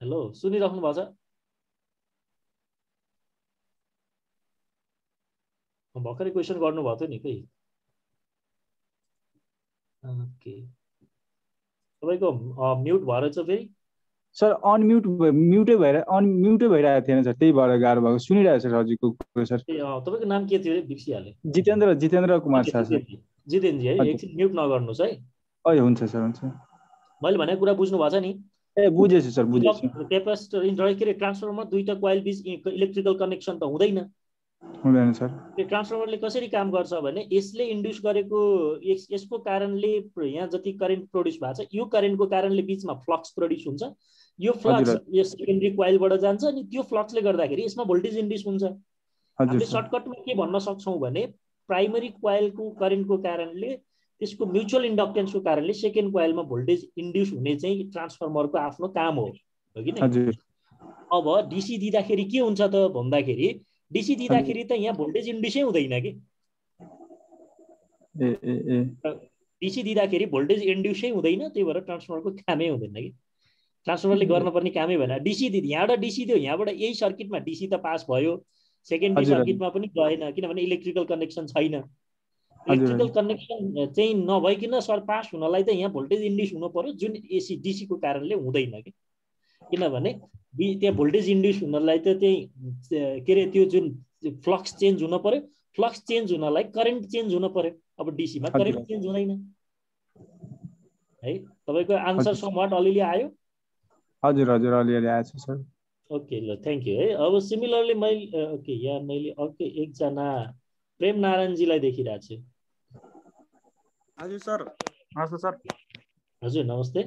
हेलो, सुनिराख्नु भएको छ? भर्खरै क्वेसन गर्नुभएको थियो नि खै। ओके, तपाईको म्युट भएर छ फेरि सर? म्युटै भइरहेको थिएन सर, त्यही भएर गाह्रो भएको। सुनिरहेको छ हजुरको कुरा सर। तपाईको नाम के थियो रे? बिर्सिहाले। जितेन्द्र कुमार शाह सर। जितेन्द्र जी है, एकछिन म्युट नगर्नुस् है। हुन्छ सर, हुन्छ। मैले भनेको कुरा बुझ्नु भएको छ नि? ए बुझेछु सर, बुझेछु। क्यापेसिटर के रे ट्रान्सफर्मरमा दुईटा कोइल बीच इलेक्ट्रिकल कनेक्सन त हुँदैन सर। ट्रान्सफर्मरले कसरी काम गर्छ भने यसले इन्ड्युस गरेको यसको कारणले यहाँ जति करेन्ट प्रोड्युस भएको छ, यो करेन्टको कारणले बीचमा फ्लक्स प्रोड्युस हुन्छ। यो फ्लक्स यो सेकेन्डरी कोइलबाट जान्छ, अनि त्यो फ्लक्सले गर्दाखेरि यसमा भोल्टेज इन्ड्युस हुन्छ। हामीले सर्टकटमा के भन्न सक्छौं भने प्राइमरी कोइलको करेन्टको कारणले त्यसको म्युचुअल इन्डक्टेन्सको कारणले सेकेन्ड कोइलमा भोल्टेज इन्ड्युस हुने चाहिँ ट्रान्सफर्मरको आफ्नो काम हो कि नै? अब डिसी दिँदाखेरि के हुन्छ त भन्दाखेरि डिसी दिँदाखेरि त यहाँ भोल्टेज इन्ड्युसै हुँदैन कि। डिसी दिँदाखेरि भोल्टेज इन्ड्युसै हुँदैन, त्यही भएर ट्रान्सफर्मरको कामै हुँदैन कि। ट्रान्सफर्मरले गर्नुपर्ने कामै भएन। डिसी दियो, यहाँबाट डिसी दियो, यहाँबाट यही सर्किटमा डिसी त पास भयो, सेकेन्डरी सर्किटमा पनि गएन किनभने इलेक्ट्रिकल कनेक्सन छैन। इलेक्ट्रिकल कनेक्सन चाहिँ नभइकन पास हुनलाई त यहाँ भोल्टेज इन्ड्युस हुनु पर्यो, जुन एसी डिसीको कारणले हुँदैन कि। किनभने त्यहाँ भोल्टेज इन्ड्युस हुनलाई त त्यही के अरे त्यो जुन फ्लक्स चेन्ज हुनु पर्यो, फ्लक्स चेन्ज हुनलाई करेन्ट चेन्ज हुनु पर्यो। अब डिसीमा करेन्ट चेन्ज हुँदैन है। तपाईँको आन्सर समवाट अलिअलि आयो? हजुर हजुर अलिअलि आएछ सर। ओके ल थ्याङ्क यू है। अब सिमिलरली मैले ओके यहाँ मैले अर्को एकजना प्रेम नारायणजीलाई देखिरहेको छु। हजुर सर, नमस्ते सर। हजुर नमस्ते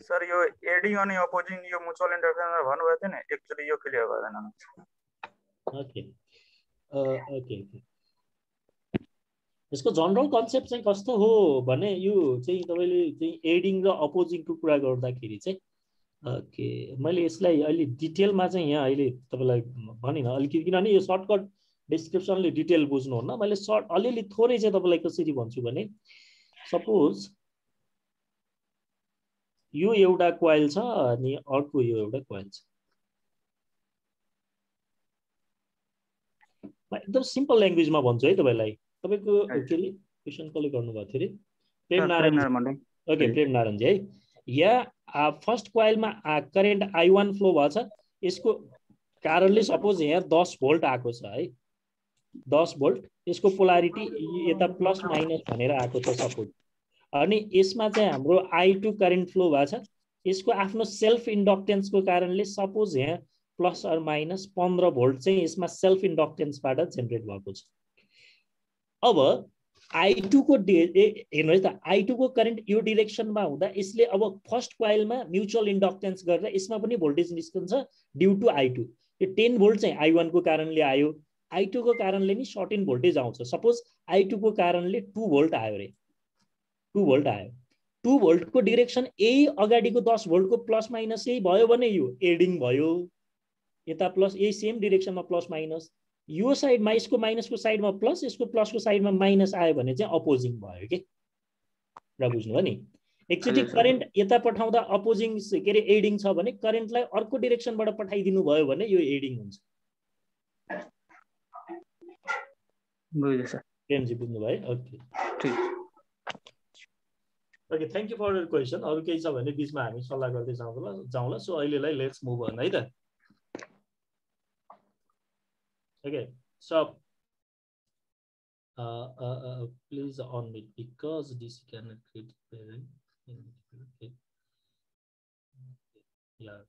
सर। यो एडिङ अनि अपोजिङ यो म्युचुअल इन्डक्टेन्स भन्नुभएको थियो नि, एक्चुअली यो क्लियर गर्दैन। ओके ओके ओके यसको जनरल कन्सेप्ट चाहिँ कस्तो हो भने यो चाहिँ तपाईँले चाहिँ एडिङ र अपोजिङको कुरा गर्दाखेरि चाहिँ ओके मैले यसलाई अहिले डिटेलमा चाहिँ यहाँ अहिले तपाईँलाई भनिनँ अलिकति, किनभने यो सर्टकट डिस्क्रिप्सनले डिटेल बुझ्नुहुन्न। मैले सर्ट अलिअलि थोरै चाहिँ तपाईँलाई कसरी भन्छु भने सपोज यो एउटा कोइल छ अनि अर्को यो एउटा कोइल छ। म एकदम सिम्पल ल्याङ्ग्वेजमा भन्छु है तपाईँलाई। तपाईँको के अरे क्वेसन कसले गर्नुभएको थियो अरे? प्रेम नारायण। ओके प्रेम नारायणजी है। यहाँ फर्स्ट कोइलमा करेन्ट I1 फ्लो भएको छ, यसको कारणले सपोज यहाँ 10 भोल्ट आएको छ है, 10 भोल्ट। यसको पोलारिटी यता प्लस माइनस भनेर आएको छ सपोज। अनि यसमा चाहिँ हाम्रो I2 करेन्ट फ्लो भएको छ, यसको आफ्नो सेल्फ इन्डक्टेन्सको कारणले सपोज यहाँ प्लस अर माइनस 15 भोल्ट चाहिँ यसमा सेल्फ इन्डक्टेन्सबाट जेनेरेट भएको छ। अब I2 को हेर्नुहोस् त, I2 को करेन्ट यो डिरेक्सनमा हुँदा यसले अब फर्स्ट कोइलमा म्युचुअल इन्डक्टेन्स गरेर यसमा पनि भोल्टेज निस्कन्छ ड्यू टु I2। यो 10 भोल्ट चाहिँ I1 को कारणले आयो, I2 को कारणले नि सर्ट इन भोल्टेज आउँछ। सपोज I2 को कारणले 2 भोल्ट आयो रे, 2 भोल्ट आयो। 2 भोल्टको डिरेक्सन यही अगाडिको 10 भोल्टको प्लस माइनस यही भयो भने यो एडिङ भयो, यता प्लस यही सेम डिरेक्सनमा प्लस माइनस, यो साइडमा यसको माइनसको साइडमा प्लस यसको प्लसको साइडमा माइनस आयो भने चाहिँ अपोजिङ भयो के। र बुझ्नुभयो नि? एकचोटि करेन्ट यता पठाउँदा अपोजिङ के अरे एडिङ छ भने करेन्टलाई अर्को डिरेक्सनबाट पठाइदिनु भयो भने यो एडिङ हुन्छ। बुझ्यो सर। प्रेमजी बुझ्नुभयो? ओके ठीक। Okay thank you for your question. अरू केही छ भने बिचमा हामी सल्लाह गर्दै जाउँला। सो अहिलेलाई लेट्स मुभ अन है त। Okay, so please on it because DC cannot create parent. Okay. Yeah,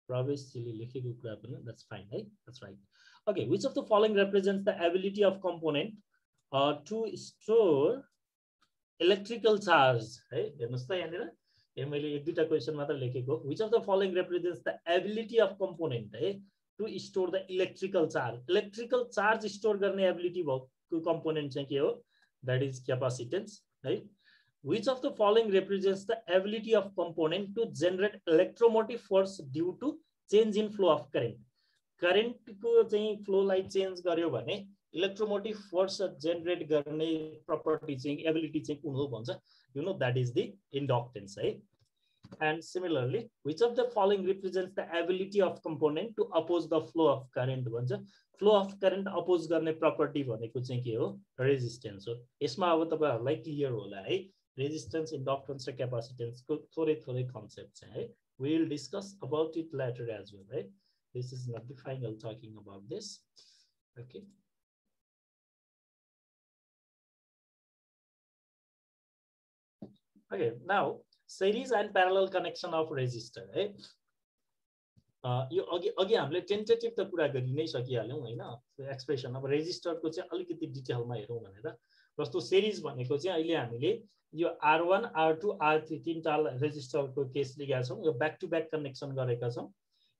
Pravesh chili lekheको कुरा पनि that's fine, right? That's right. Okay, which of the following represents the ability of component to store electrical charge? है हेर्नुस् त यहाँनिर यो मैले एक दुईटा क्वेशन मात्र लेखेको। Which of the following represents the ability of component है to store the electrical charge? Electrical charge store गर्ने ability भएको component चाहिँ के हो? That is capacitance, right? Which of the following represents the ability of component to generate electromotive force due to change in flow of current? Current को चाहिँ flow लाई change गर्यो भने electromotive force generate गर्ने property चाहिँ ability चाहिँ कुन हो भन्छ? You know that is the inductance, है? And similarly, which of the following represents the ability of component to oppose the flow of current? भन्छ flow of current oppose गर्ने property भनेको चाहिँ के हो? Resistance हो। यसमा अब तपाईहरुलाई क्लियर होला है, resistance, inductance र capacitance को थोरै थोरै concepts है। We will discuss about it later as well, right? This is not the final talking about this. Okay. Okay, now series and parallel connection of resistor है। यो अघि हामीले टेन्टेटिभ त कुरा गरि नै सकिहाल्यौं हैन। एक्सप्रेसन अब रेजिस्टरको चाहिँ अलिकति डिटेलमा हेरौं भनेर। जस्तो सिरिज भनेको चाहिँ अहिले हामीले यो R1, R2, R3 तीनटा रेजिस्टरको केस लिएका छौं। यो ब्याक टु ब्याक कनेक्सन गरेका छौं।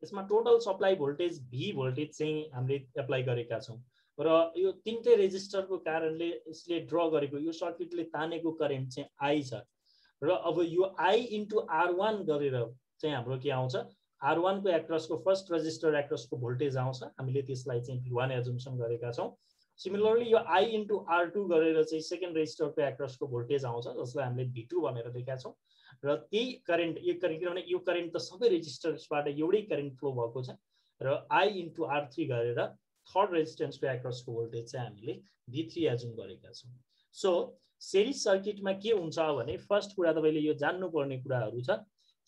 यसमा total supply voltage V voltage चाहिँ हामीले एप्लाई गरेका छौं। र यो तीनटै रेजिस्टरको कारणले यसले ड्र गरेको यो सर्किटले तानेको करेन्ट चाहिँ आई छ र अब यो आई इन्टु R1 गरेर चाहिँ हाम्रो के आउँछ R1 को एक्रसको फर्स्ट रेजिस्टर एक्रसको भोल्टेज आउँछ हामीले त्यसलाई चाहिँ V1 एजुम्सन गरेका छौं सिमिलरली यो I इन्टु R2 गरेर चाहिँ सेकेन्ड रेजिस्टरको एक्रसको भोल्टेज आउँछ जसलाई हामीले V2 भनेर लेखेका छौं र त्यही करेन्ट किनभने यो करेन्ट त सबै रेजिस्टर्सबाट एउटै करेन्ट फ्लो भएको छ र I इन्टु R3 गरेर थर्ड रेजिस्टेन्सको एक्रसको भोल्टेज चाहिँ हामीले V3 एजुम गरेका छौं सो सेरिज सर्किटमा के हुन्छ भने फर्स्ट कुरा तपाईले यो जान्नुपर्ने कुराहरु छ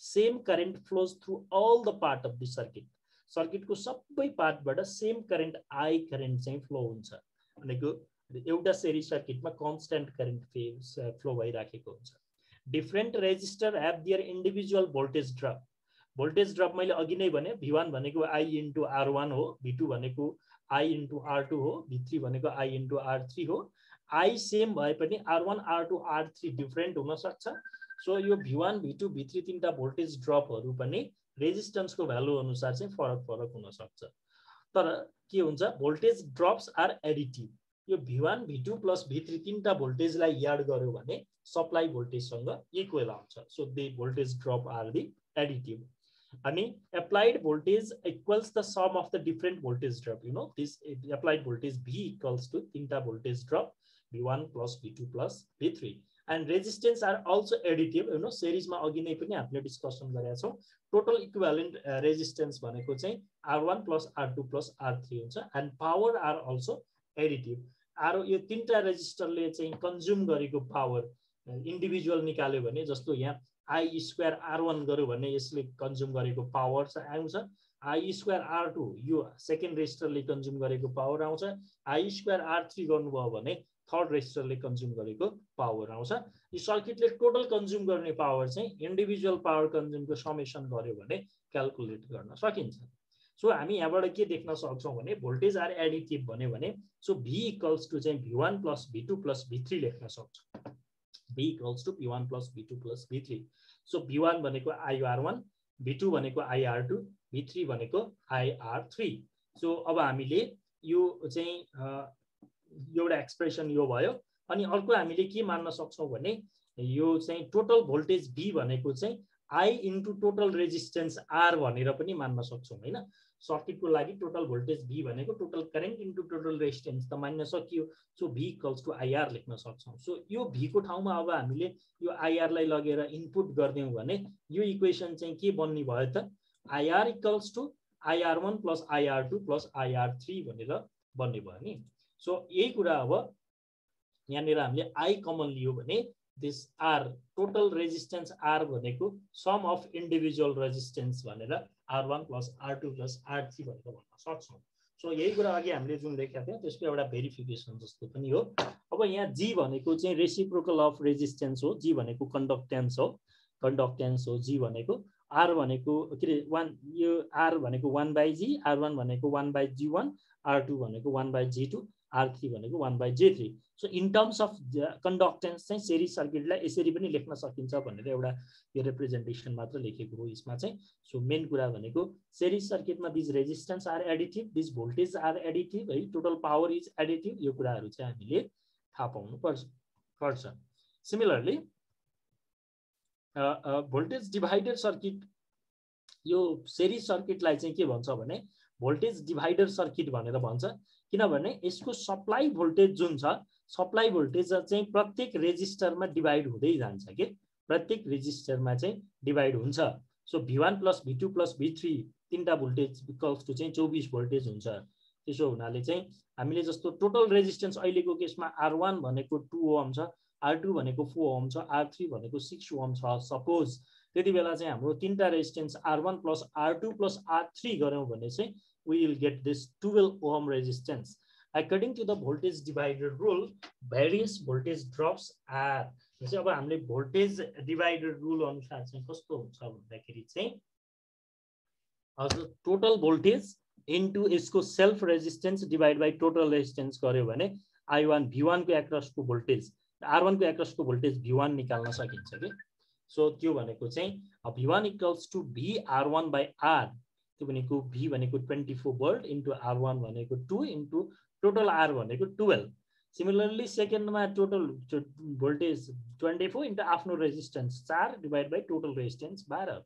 same current flows through all the part of the circuit सर्किटको सबै पार्टबाट सेम करेन्ट I करेन्ट चाहिँ फ्लो हुन्छ भनेको एउटा सेरिज सर्किटमा कन्स्टेन्ट करेन्ट फ्लो भइराखेको हुन्छ different resistor have their individual voltage drop मैले अघि नै भने V1 भनेको I इन्टु R1 हो V2 भनेको I इन्टु R2 हो V3 भनेको I इन्टु R3 हो I सेम भए पनि R1 R2 R3 डिफरेन्ट हुन सक्छ सो यो V1 V2 V3 तीनटा भोल्टेज ड्रपहरु पनि रेजिस्टेन्सको भ्यालु अनुसार चाहिँ फरक हुन सक्छ तर के हुन्छ भोल्टेज ड्रप्स आर एडिटिभ यो V1 V2 प्लस V3 तीनटा भोल्टेजलाई याड गर्यो भने सप्लाई भोल्टेजसँग इक्वल आउँछ so the voltage drop are the additive अनि applied voltage equals the sum of the different voltage drop you know this applied voltage V equals to तीनटा voltage drop V1 plus V2 plus V3 and resistance are also additive you know series मा अघि नै पनि हामीले discussion गरेका छौं total equivalent resistance भनेको चाहिँ R1 plus R2 plus R3 हुन्छ and power are also additive यो तीनटा रेजिस्टरले चाहिँ कन्ज्युम गरेको पावर इन्डिभिजुअल निकाल्यो भने जस्तो यहाँ I स्क्वायर R1 गर्यो भने यसले कन्ज्युम गरेको पावर चाहिँ आउँछ I स्क्वायर R2 यो सेकेन्ड रेजिस्टरले कन्ज्युम गरेको पावर आउँछ I स्क्वायर R3 गर्नुभयो भने थर्ड रेजिस्टरले कन्ज्युम गरेको पावर आउँछ यो सर्किटले टोटल कन्ज्युम गर्ने पावर चाहिँ इन्डिभिजुअल पावर कन्ज्युमको समेसन गर्यो भने क्याल्कुलेट गर्न सकिन्छ सो हामी यहाँबाट के देख्न सक्छौं भने भोल्टेज आर एडिटिभ भन्यो भने सो V इक्वल्स टु चाहिँ V1 plus V2 plus V3 लेख्न सक्छौं V equals to P1 plus V2 plus V3. So P1 भनेको IR1, V2 भनेको IR2, V3 भनेको IR3. So अब हामीले यो चाहिँ एउटा एक्सप्रेसन यो भयो अनि अर्को हामीले के मान्न सक्छौं भने यो चाहिँ टोटल भोल्टेज V भनेको चाहिँ I into total resistance R भनेर पनि मान्न सक्छौं हैन सर्किटको लागि टोटल भोल्टेज V भनेको total current into total resistance त मान्न सकियो so V equals to IR लेख्न सक्छौं सो यो V को ठाउँमा अब हामीले यो IR लाई लगेर इनपुट गर्दियौ भने यो इक्वेसन चाहिँ के बन्ने भयो त IR equals to IR1 plus IR2 plus IR3 भनेर बन्ने भयो नि सो यही कुरा अब यहाँनिर हामीले I कमन लियो भने this R total resistance R भनेको sum of individual resistance भनेर R1 plus R2 plus R3 भनेर भन्न सक्छौं सो यही कुरा अघि हामीले जुन लेखेका थियौं त्यसको एउटा भेरिफिकेसन जस्तो पनि हो अब यहाँ G भनेको चाहिँ रेसिप्रोकल अफ रेजिस्टेन्स हो G भनेको कन्डक्टेन्स हो G भनेको R भनेको के रे 1 यो R भनेको 1/G R1 भनेको 1/G1 R2 भनेको 1/G2 R3 भनेको 1/J3 so in terms of conductance चाहिँ सेरिज सर्किटलाई यसरी पनि लेख्न सकिन्छ भनेर एउटा यो रिप्रेजेन्टेसन मात्र लेखेको हो यसमा चाहिँ सो मेन कुरा भनेको सेरिज सर्किटमा this resistance are additive this voltage are additive है टोटल पावर इज एडिटिभ यो कुराहरु चाहिँ हामीले थाहा पाउनु पर्छ सिमिलरली भोल्टेज डिभाइडर सर्किट यो सेरिज सर्किटलाई चाहिँ के भन्छ भने भोल्टेज डिभाइडर सर्किट भनेर भन्छ किनभने यसको सप्लाई भोल्टेज जुन छ सप्लाई भोल्टेज चाहिँ प्रत्येक रेजिस्टरमा डिभाइड हुँदै जान्छ के प्रत्येक रेजिस्टरमा चाहिँ डिभाइड हुन्छ so V1 plus V2 plus V3 तीनटा भोल्टेज इक्वल्स टु चाहिँ 24 भोल्टेज हुन्छ त्यसो हुनाले चाहिँ हामीले जस्तो टोटल रेजिस्टेन्स अहिलेको केसमा R1 भनेको 2 ओम छ R2 भनेको 4 ओम छ R3 भनेको 6 ओम छ सपोज त्यति बेला चाहिँ हाम्रो तीनटा resistance R1 plus R2 plus R3 गर्यौं भने चाहिँ we will get this 12 ohm resistance according to the voltage divider rule various voltage drops are जस्तै अब हामीले भोल्टेज डिवाइडर रुल अनुसार चाहिँ कस्तो हुन्छ भन्दाखेरि चाहिँ टोटल भोल्टेज इन्टु यसको self resistance divide by total resistance गर्यो भने I1 V1 को एक्रसको भोल्टेज R1 को एक्रसको भोल्टेज V1 निकाल्न सकिन्छ के सो त्यो भनेको चाहिँ V1 equals to V R1 by R त्यो भनेको V भनेको 24 भोल्ट इन्टु R1 भनेको 2 इन्टु टोटल आर भनेको 12। सिमिलरली सेकेन्डमा टोटल भोल्टेज 24 इन्टु आफ्नो resistance 4 divide by total resistance 12।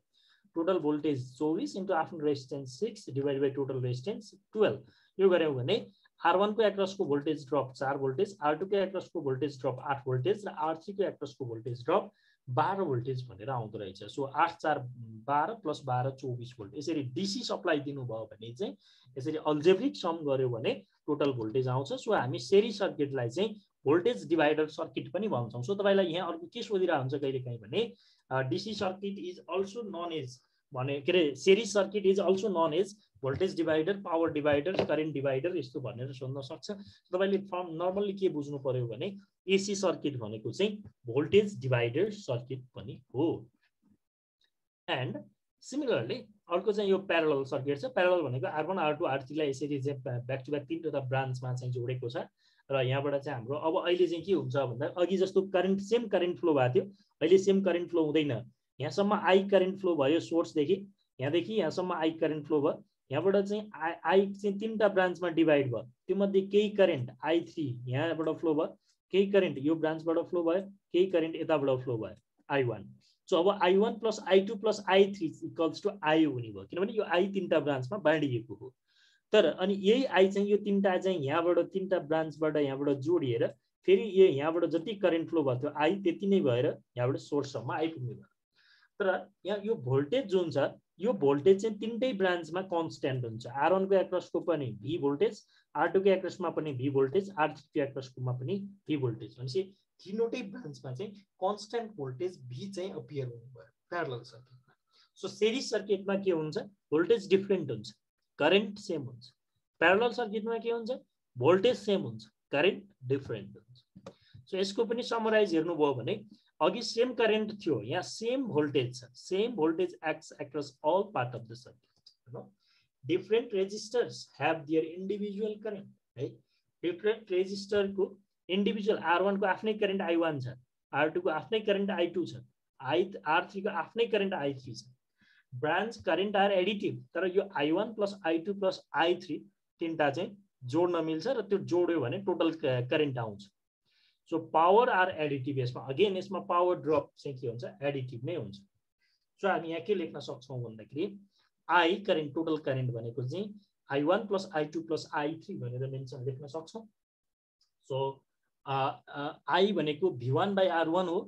Total voltage 24 into आफ्नो resistance 6 divide by total resistance 12। यो गऱ्यौँ भने R1 को एक्रसको भोल्टेज ड्रप 4 भोल्टेज, R2 को एक्रसको भोल्टेज ड्रप 8 भोल्टेज र R3 को एक्रसको भोल्टेज ड्रप 12 भोल्टेज भनेर आउँदो रहेछ। So 8 4 12 plus 12 24 volt. यसरी डीसी सप्लाई दिनुभयो भने चाहिँ यसरी अल्जेब्रिक सम गर्यो भने टोटल भोल्टेज आउँछ। सो हामी सेरी सर्किटलाई चाहिँ भोल्टेज डिभाइडर सर्किट पनि भन्छौँ। सो तपाईलाई यहाँ अर्को के सोधिरहेको हुन्छ कहिलेकाहीँ भने DC circuit is also known as भने के अरे series circuit is also known as voltage divider, power divider, current divider यस्तो भनेर सोध्न सक्छ। तपाईले फर्म नर्मल्ली के बुझ्नु पर्यो भने एसी सर्किट भनेको चाहिँ भोल्टेज डिभाइडर सर्किट पनि हो। एन्ड सिमिलरली अर्को चाहिँ यो प्यारलल सर्किट छ। प्यारलल भनेको R1 R2 R3 लाई यसरी चाहिँ ब्याक टु ब्याक तीनवटा ब्रान्चमा चाहिँ जोडेको छ र यहाँबाट चाहिँ हाम्रो अब अहिले चाहिँ के हुन्छ भन्दा अघि जस्तो करेन्ट सेम करेन्ट फ्लो भएको थियो, अहिले सेम करेन्ट फ्लो हुँदैन। यहाँसम्म आई करेन्ट फ्लो भयो सोर्सदेखि, यहाँदेखि यहाँसम्म आई करेन्ट फ्लो भयो। यहाँबाट चाहिँ आई चाहिँ तीनटा ब्रान्चमा डिभाइड भयो। त्यो मध्ये केही करेन्ट I3 यहाँबाट फ्लो भयो, केही करेन्ट यो ब्रान्चबाट फ्लो भयो, केही करेन्ट यताबाट फ्लो भयो I1। सो अब I1 plus I2 plus I3 equals to I हुने भयो किनभने यो I तीनटा ब्रान्चमा बाँडिएको हो। तर अनि यही I चाहिँ यो तीनटा चाहिँ यहाँबाट तीनटा ब्रान्चबाट यहाँबाट जोडिएर फेरि यो यहाँबाट जति करेन्ट फ्लो भयो त्यो I त्यति नै भएर यहाँबाट सोर्ससम्म आइपुग्ने भयो। तर यहाँ यो भोल्टेज जुन छ यो भोल्टेज चाहिँ तीनटै ब्रान्चमा कन्स्ट्यान्ट हुन्छ। R1 को एक्रसको पनि V भोल्टेज, R2 को एक्रसमा पनि V भोल्टेज, R3 को एक्रसकोमा पनि V भोल्टेज। भनेपछि तीनवटै ब्रान्चमा चाहिँ कन्स्ट्यान्ट भोल्टेज V चाहिँ अपियर हुने भयो प्यारलल सर्किटमा। सो सेरिज सर्किटमा के हुन्छ भोल्टेज डिफरेन्ट हुन्छ, करेन्ट सेम हुन्छ। प्यारलल सर्किटमा के हुन्छ भोल्टेज सेम हुन्छ, करेन्ट डिफरेन्ट हुन्छ। सो यसको पनि समराइज हेर्नुभयो भने अघि सेम करेन्ट थियो, यहाँ सेम भोल्टेज छ, same voltage acts across all part of the circuit. Different resistors have their individual current है। डिफरेन्ट रेजिस्टरको इन्डिभिजुअल R1 को आफ्नै करेन्ट I1 छ, R2 को आफ्नै करेन्ट I2 छ, R3 को आफ्नै करेन्ट I3 छ। ब्रान्च करेन्ट आर एडिटिभ, तर यो I1 plus I2 plus I3 तीनटा चाहिँ जोड्न मिल्छ र त्यो जोड्यो भने टोटल करेन्ट आउँछ। So power are additive. यसमा अगेन यसमा पावर ड्रप चाहिँ के हुन्छ एडिटिभ नै हुन्छ। सो हामी यहाँ के लेख्न सक्छौँ भन्दाखेरि आई करेन्ट टोटल करेन्ट भनेको चाहिँ I1 plus I2 plus I3 भनेर मेन्सन लेख्न सक्छौँ। सो आई भनेको V1 बाई R1 हो,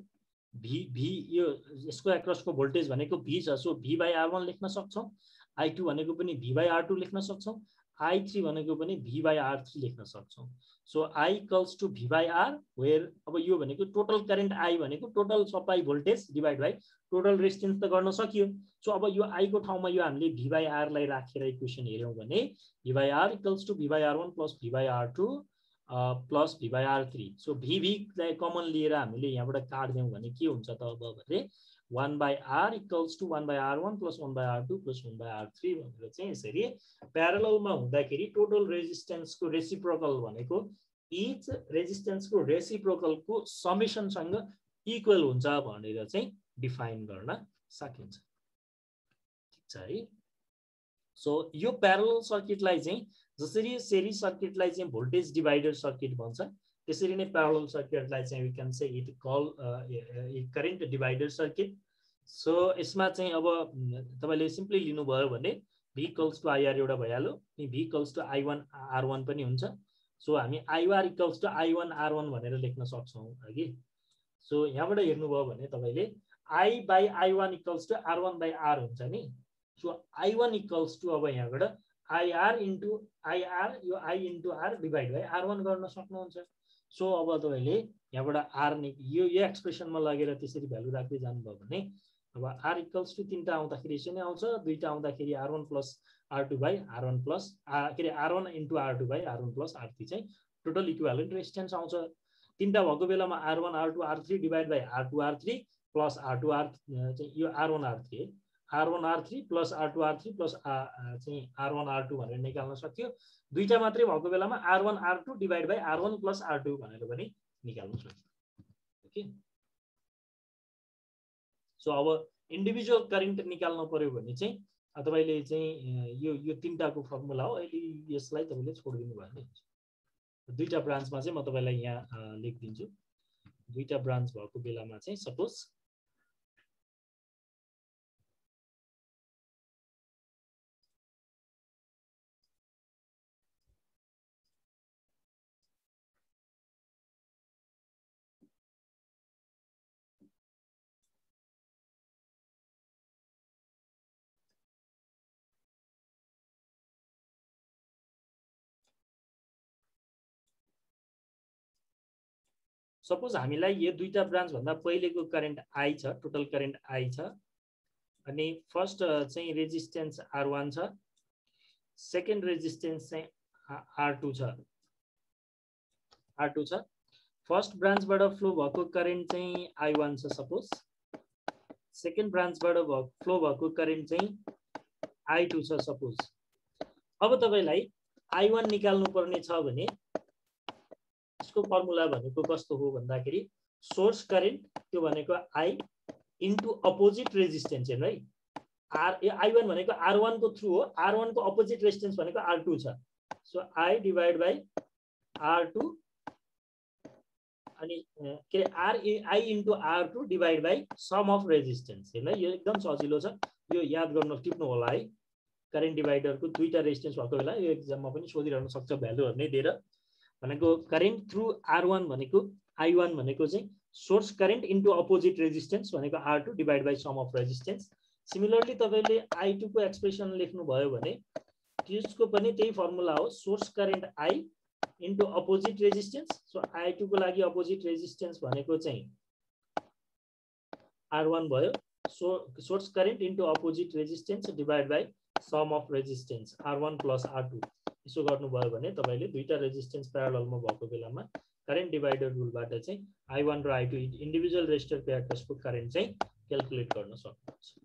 भी यो यसको एक्रसको भोल्टेज भनेको V छ, सो V बाई R1 लेख्न सक्छौँ। I2 भनेको पनि V बाई R2 लेख्न सक्छौँ, I3 भनेको पनि V बाई R3 लेख्न सक्छौँ। So I equals to V by R where अब यो भनेको टोटल करेन्ट I भनेको total supply voltage divide by total resistance त गर्न सकियो। सो अब यो I को ठाउँमा यो हामीले V बाई R लाई राखेर इक्वेसन हेर्यौँ भने V by R equals to V by R1 plus V by R2 plus V by R3। So V लाई कमन लिएर हामीले यहाँबाट काट्यौँ भने के हुन्छ त अब भने 1 by R equals to 1 by R1 plus 1 by R2 plus 1 by R3 भनेर चाहिँ यसरी प्यारललमा हुँदाखेरि टोटल रेजिस्टेन्सको रेसिप्रोकल भनेको इच रेजिस्टेन्सको रेसिप्रोकलको समेसनसँग इक्वल हुन्छ भनेर चाहिँ डिफाइन गर्न सकिन्छ। ठिक छ है। सो यो प्यारलल सर्किटलाई चाहिँ जसरी सेरिज सर्किटलाई चाहिँ भोल्टेज डिभाइडर सर्किट भन्छ त्यसरी नै प्यारलल सर्किटलाई चाहिँ we can say it call current divider circuit. So यसमा चाहिँ अब तपाईले सिम्पली लिनुभयो भने V इक्वल्स टु IR एउटा भइहाल्यो, V equals to I1 R1 पनि हुन्छ। सो हामी IR equals to I1 R1 भनेर लेख्न सक्छौँ अघि। सो यहाँबाट हेर्नुभयो भने तपाईले I by I1 equals to R1 by R हुन्छ नि। सो I1 इक्वल्स टु अब यहाँबाट IR इन्टु IR यो I into R divide by R1 गर्न सक्नुहुन्छ। सो अब तपाईले यहाँबाट R यो एक्सप्रेसनमा लगेर त्यसरी भ्यालु राख्दै जानुभयो भने अब R इक्वल्स टु तीनटा आउँदाखेरि यसरी नै आउँछ, दुईटा आउँदाखेरि R1 plus R2 by R1 plus के अरे R1 into R2 by R1 plus R3 चाहिँ टोटल इक्विभ्यालेन्ट रेजिस्टेन्स आउँछ। तीनटा भएको बेलामा R1 R2 R3 divide by R2 R3 plus R2 R चाहिँ यो R1 R3 R1 R3 plus R2 R3 plus चाहिँ R1 R2 भनेर निकाल्न सक्यो। दुईटा मात्रै भएको बेलामा R1 R2 divide by R1 plus R2 भनेर पनि निकाल्न सक्यो। ओके। सो अब इन्डिभिजुअल करेन्ट निकाल्न पर्यो भने चाहिँ तपाईले चाहिँ यो तीनटाको फर्मुला हो, अहिले यसलाई तपाईले छोडिदिनु भयो भने दुईटा ब्रान्चमा चाहिँ म तपाईलाई यहाँ लेखिदिन्छु। दुईटा ब्रान्च भएको बेलामा चाहिँ सपोज हामीलाई यो दुईटा ब्रान्च भन्दा पहिलेको करेन्ट आई छ, टोटल करेन्ट आई छ, अनि फर्स्ट चाहिँ रेजिस्टेन्स R1 छ, सेकेन्ड रेजिस्टेन्स चाहिँ R2 छ। फर्स्ट ब्रान्चबाट फ्लो भएको करेन्ट चाहिँ I1 छ सपोज, सेकेन्ड ब्रान्चबाट फ्लो भएको करेन्ट चाहिँ I2 छ सपोज। अब तपाईलाई I1 निकाल्नु पर्ने छ भने यसको फर्मुला भनेको कस्तो हो भन्दाखेरि सोर्स करेन्ट त्यो भनेको I इन्टु अपोजिट रेजिस्टेन्स हेर्नु है। I1 भनेको R1 को थ्रु हो, R1 को अपोजिट रेजिस्टेन्स भनेको R2 छ। So I divide by R2 अनि के I into R2 divide by sum of resistance. हेर्नु यो एकदम सजिलो छ, यो याद गर्न टिप्नु होला है। करेन्ट डिवाइडरको दुईटा रेजिस्टेन्स भएको बेला यो एक्जाममा पनि सोधिरहन सक्छ भ्यालुहरु नै दिएर। भनेको करेन्ट थ्रु R1 भनेको I1 भनेको चाहिँ source current into opposite resistance भनेको R2 divide by sum of resistance. Similarly तपाईले I2 को एक्सप्रेसन लेख्नु भयो भने त्यसको पनि त्यही फर्मुला हो, source current I into opposite resistance. So I2 को लागि अपोजिट रेजिस्टेन्स भनेको चाहिँ R1 भयो, source current into opposite resistance divide by sum of resistance R1 plus R2। यसो गर्नुभयो भने तपाईले दुईटा रेजिस्टेन्स प्यारललमा भएको बेलामा करेन्ट डिवाइडर रुलबाट चाहिँ I1 र I2 इन्डिभिजुअल रेजिस्टरको एक्रसको करेन्ट चाहिँ क्याल्कुलेट गर्न सक्नुहुन्छ।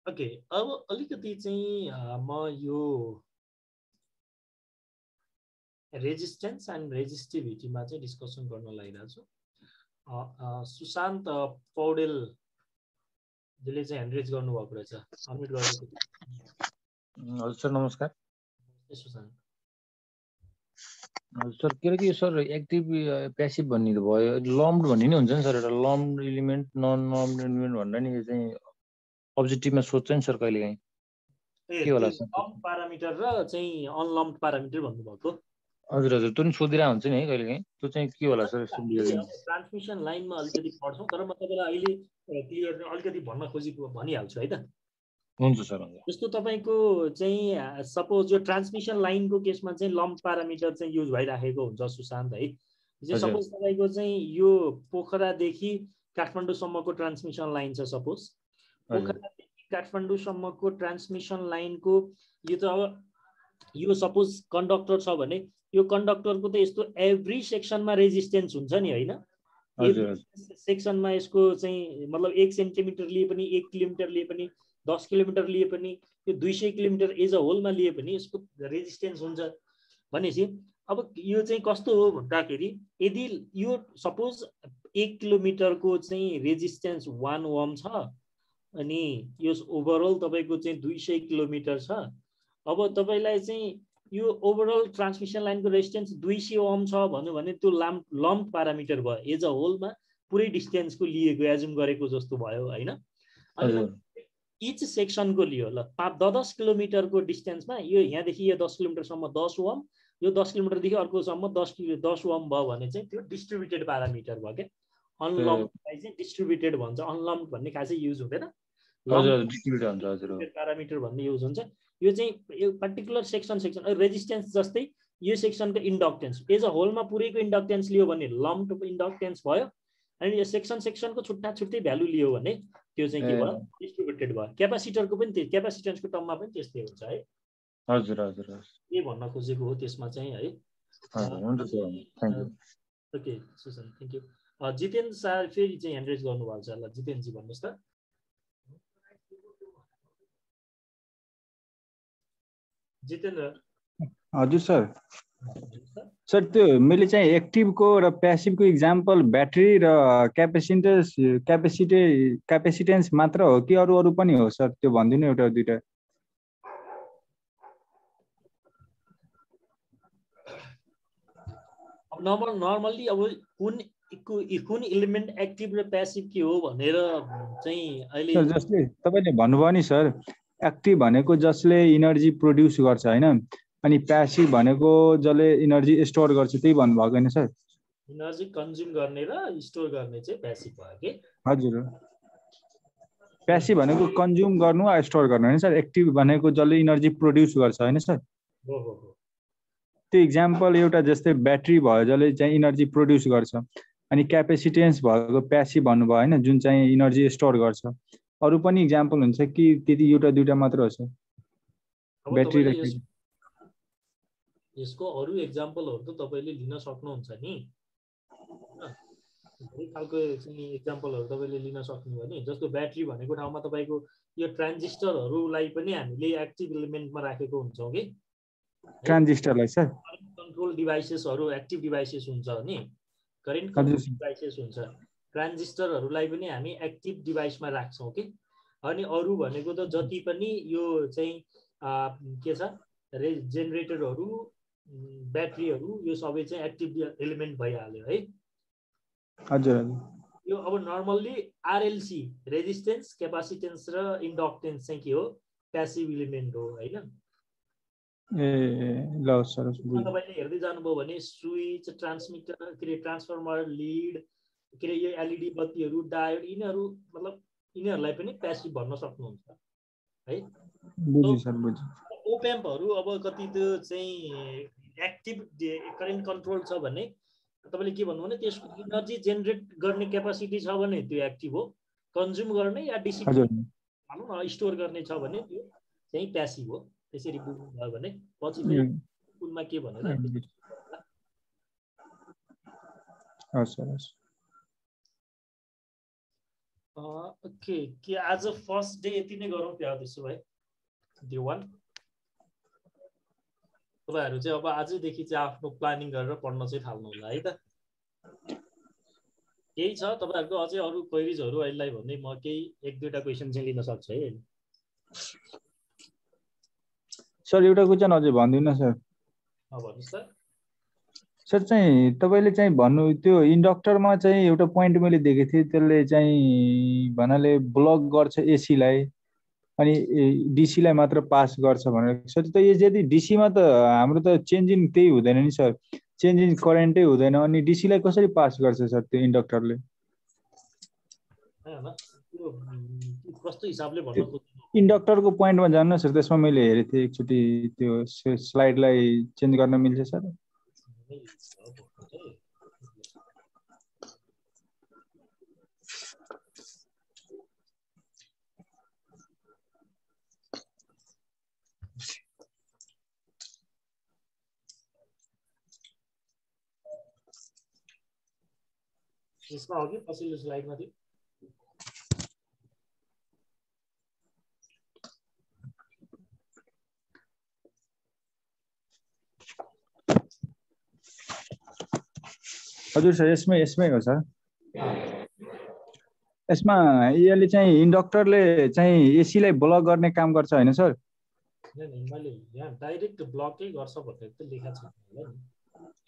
ओके, अब अलिकति चाहिँ म यो रेजिस्टेन्स एन्ड रेजिस्टिभिटीमा चाहिँ डिस्कसन गर्न लागिरहेको छु। सुशान्त पौडेल जसले चाहिँ ह्यान्ड रेज गर्नुभएको रहेछ, अनम्युट गरेको। हजुर सर नमस्कार। सुशान्त हजुर सर, के सर एक्टिभ प्यासिभ भन्ने त भयो, लम्ड भन्ने नि हुन्छ नि सर, एउटा लम्ड एलिमेन्ट नन लम्ड एलिमेन्ट भनेर नि चाहिँ अब्जेक्टिभमा सोध्छ नि सर कहिले काहीँ, के होला सर? लम्ड प्यारामिटर र चाहिँ अनलम्ड प्यारामिटर भन्नुभएको। हजुर हजुर, त्यो नि सोधिरहेको हुन्छ नि है कहिले काहीँ, त्यो चाहिँ के होला सर? ट्रान्समिसन लाइनमा अलिकति पढ्छौँ, तर म तपाईँलाई अहिले क्लियर अलिकति भन्न खोजेको भनिहाल्छु है त। हुन्छ सर। जस्तो तपाईँको चाहिँ सपोज यो ट्रान्समिसन लाइनको केसमा चाहिँ लम्ड प्यारामिटर चाहिँ युज भइराखेको हुन्छ सुशान्त है। सपोज तपाईँको चाहिँ यो पोखरादेखि काठमाडौँसम्मको ट्रान्समिसन लाइन छ, सपोज पोखरादेखि काठमाडौँसम्मको ट्रान्समिसन लाइनको यो त अब यो सपोज कन्डक्टर छ भने यो कन्डक्टरको त यस्तो एभ्री सेक्सनमा रेजिस्टेन्स हुन्छ नि होइन। सेक्सनमा यसको चाहिँ मतलब 1 सेन्टिमिटर लिए पनि 1 किलोमिटर लिए पनि 10 किलोमिटर लिए पनि यो 200 किलोमिटर एज अ होलमा लिए पनि यसको रेजिस्टेन्स हुन्छ। भनेपछि अब यो चाहिँ कस्तो हो भन्दाखेरि यदि यो सपोज 1 किलोमिटरको चाहिँ रेजिस्टेन्स 1 ओम छ अनि यो ओभरअल तपाईको चाहिँ 200 किलोमिटर छ। अब तपाईलाई चाहिँ यो ओभरअल ट्रान्समिसन लाइनको रेजिस्टेन्स 200 ओम छ भन्यो भने त्यो लम्ड प्यारामिटर भयो, एज अ होलमा पुरै डिस्टेन्सको लिएको एजुम गरेको जस्तो भयो हैन। अनि इच सेक्सनको लियो ल 10 किलोमिटरको डिस्टेन्समा यो यहाँदेखि यो 10 किलोमिटरसम्म 10 ओम, यो 10 किलोमिटरदेखि अर्कोसम्म 10 ओम भयो भने चाहिँ त्यो डिस्ट्रिब्युटेड प्यारामिटर भयो के। अनलम्डलाई चाहिँ डिस्ट्रिब्युटेड भन्छ, अनलम्ड भन्ने खासै युज हुँदैन, प्यारामिटर भन्ने युज हुन्छ। यो चाहिँ यो पर्टिकुलर सेक्सन रेजिस्टेन्स जस्तै यो सेक्सनको इन्डक्टेन्स एज अ होलमा पुरैको इन्डक्टेन्स लियो भने लम्प इन्डक्टेन्स भयो, अनि यो सेक्सनको छुट्टा छुट्टै भ्यालु लियो भने त्यो चाहिँ के भयो, डिस्ट्रिब्युटेड भयो। क्यापासिटरको पनि क्यापासिटेन्सको टर्ममा पनि त्यस्तै हुन्छ है। हजुर हजुर हजुर के भन्न खोजेको हो त्यसमा चाहिँ है। हजुर हुन्छ sir, thank you. Okay Susan, thank you. जितेन सर फेरि चाहिँ ह्यान्ड रेज गर्नुभएको छ। ल जितेनजी भन्नुहोस् त। जितेन्द्र। हजुर सर। सर त्यो मैले चाहिँ एक्टिभको र प्यासिभको इक्जाम्पल ब्याट्री र क्यापेसिटेन्स मात्र हो कि अरू अरू पनि हो सर? त्यो भनिदिनु एउटा दुईटा। नर्मल्ली अब कुन इलिमेन्ट एक्टिभ र प्यासिभ के हो भनेर चाहिँ अहिले सर जसले तपाईले भन्नुभयो नि सर, एक्टिभ भनेको जसले इनर्जी प्रोड्युस गर्छ हैन, अनि प्यासिभ भनेको जसले इनर्जी स्टोर गर्छ, त्यही भन्नुभएको हैन सर? इनर्जी कन्ज्युम गर्ने र स्टोर गर्ने चाहिँ प्यासिभ भयो के? हजुर। प्यासिभ भनेको कन्ज्युम गर्नु वा स्टोर गर्नु हैन सर? एक्टिभ भनेको जसले इनर्जी प्रोड्युस गर्छ हैन सर? हो हो हो। त्यो इक्जाम्पल एउटा जस्तै ब्याट्री भयो जसले चाहिँ इनर्जी प्रोड्युस गर्छ, अनि क्यापेसिटेन्स भएको प्यासिभ भन्नुभयो हैन, जुन चाहिँ इनर्जी स्टोर गर्छ। अरू पनि इक्जाम्पल हुन्छ कि त्यति एउटा दुईटा मात्र हो सर? ब्याट्री र यसको अरू एक्जाम्पलहरु त तपाईले लिन सक्नुहुन्छ नि। धेरै खालको चाहिँ एक्जाम्पलहरु तपाईले लिन सक्नुभयो नि। जस्तो ब्याट्री भनेको ठाउँमा तपाईको यो ट्रान्जिस्टरहरुलाई पनि हामीले एक्टिभ एलिमेन्टमा राखेको हुन्छौं के? ट्रान्जिस्टरलाई सर कन्ट्रोल डिभाइसेसहरु एक्टिभ डिभाइसेस हुन्छ नि, करेन्ट कन्ट्रोल डिभाइसेस हुन्छ। ट्रान्जिस्टरहरुलाई पनि हामी एक्टिभ डिभाइसमा राख्छौं के? अनि अरू भनेको त जति पनि यो चाहिँ के छ, जेनेरेटरहरु, ब्याट्रीहरु, यो सबै चाहिँ एक्टिभ एलिमेन्ट भइहाल्यो है। हजुर। यो अब नर्मल्ली आरएलसी रेजिस्टेन्स, क्यापासिटेन्स र इन्डक्टेन्स चाहिँ के हो? प्यासिभ एलिमेन्ट हो हैन? ल सर तपाईले हेर्दै जानुभयो भने स्विच, ट्रान्समिटर, ट्रान्सफर्मर, लिड, यो एलईडी बत्तीहरु, डायोड, यिनीहरु मतलब यिनीहरुलाई पनि प्यासिभ भन्न सक्नुहुन्छ है। बुझ्यो सर बुझ्यो। ओपएम्पहरु अब कति त्यो चाहिँ एक्टिभ करेन्ट कन्ट्रोल छ भने तपाईले के भन्नु भने त्यसको एनर्जी जेनेरेट गर्ने क्यापासिटी छ भने त्यो एक्टिभ हो, कन्ज्युम गर्ने या डिसिपेट भनौं न स्टोर गर्ने छ भने त्यो चाहिँ प्यासिभ हो। त्यसरी बुझ्नु भयो भने पछि कुनमा के भनेर ओके। के आज फर्स्ट डे यति नै गरौँ क्या? त्यसो भए डे 1 तपाईहरु चाहिँ अब आजैदेखि चाहिँ आफ्नो प्लानिङ गरेर पढ्न चाहिँ थाल्नु होला है त। केही छ तपाईहरुको अझै अरु क्वेरीजहरु अहिलेलाई भन्दै म केही एक दुईटा क्वेशन चाहिँ लिन सक्छु है। सर एउटा क्वेशन अझै भन्दिनु सर। भन्नुस् त। सर चाहिँ तपाईले चाहिँ भन्नु त्यो इन्डक्टरमा चाहिँ एउटा पोइन्ट मैले देखेको थिएँ, त्यसले चाहिँ भन्नाले ब्लक गर्छ एसी लाई अनि डीसी लाई मात्र पास गर्छ भनेर। सर त यदि डीसी मा त हाम्रो त चेन्ज इन त्यही हुँदैन नि सर, चेन्ज इन करेन्टै हुँदैन, अनि डीसी लाई कसरी पास गर्छ सर त्यो इन्डक्टरले? कस्तो हिसाबले भन्नु खोज्नु? इन्डक्टरको पोइन्टमा जान्न सर, त्यसमा मैले हेरेको थिएँ एकचोटि, त्यो स्लाइडलाई चेन्ज गर्न मिल्छ सर? यसमा हो कि पछिल्लो स्लाइडमा थियो? हजुर सर यसमै हो सर। यसमा यसले चाहिँ इन्डक्टरले चाहिँ एसी लाई ब्लक गर्ने काम गर्छ हैन सर? हैन मैले यहाँ डाइरेक्ट ब्लकै गर्छ भनेर त लेखा छ होला नि।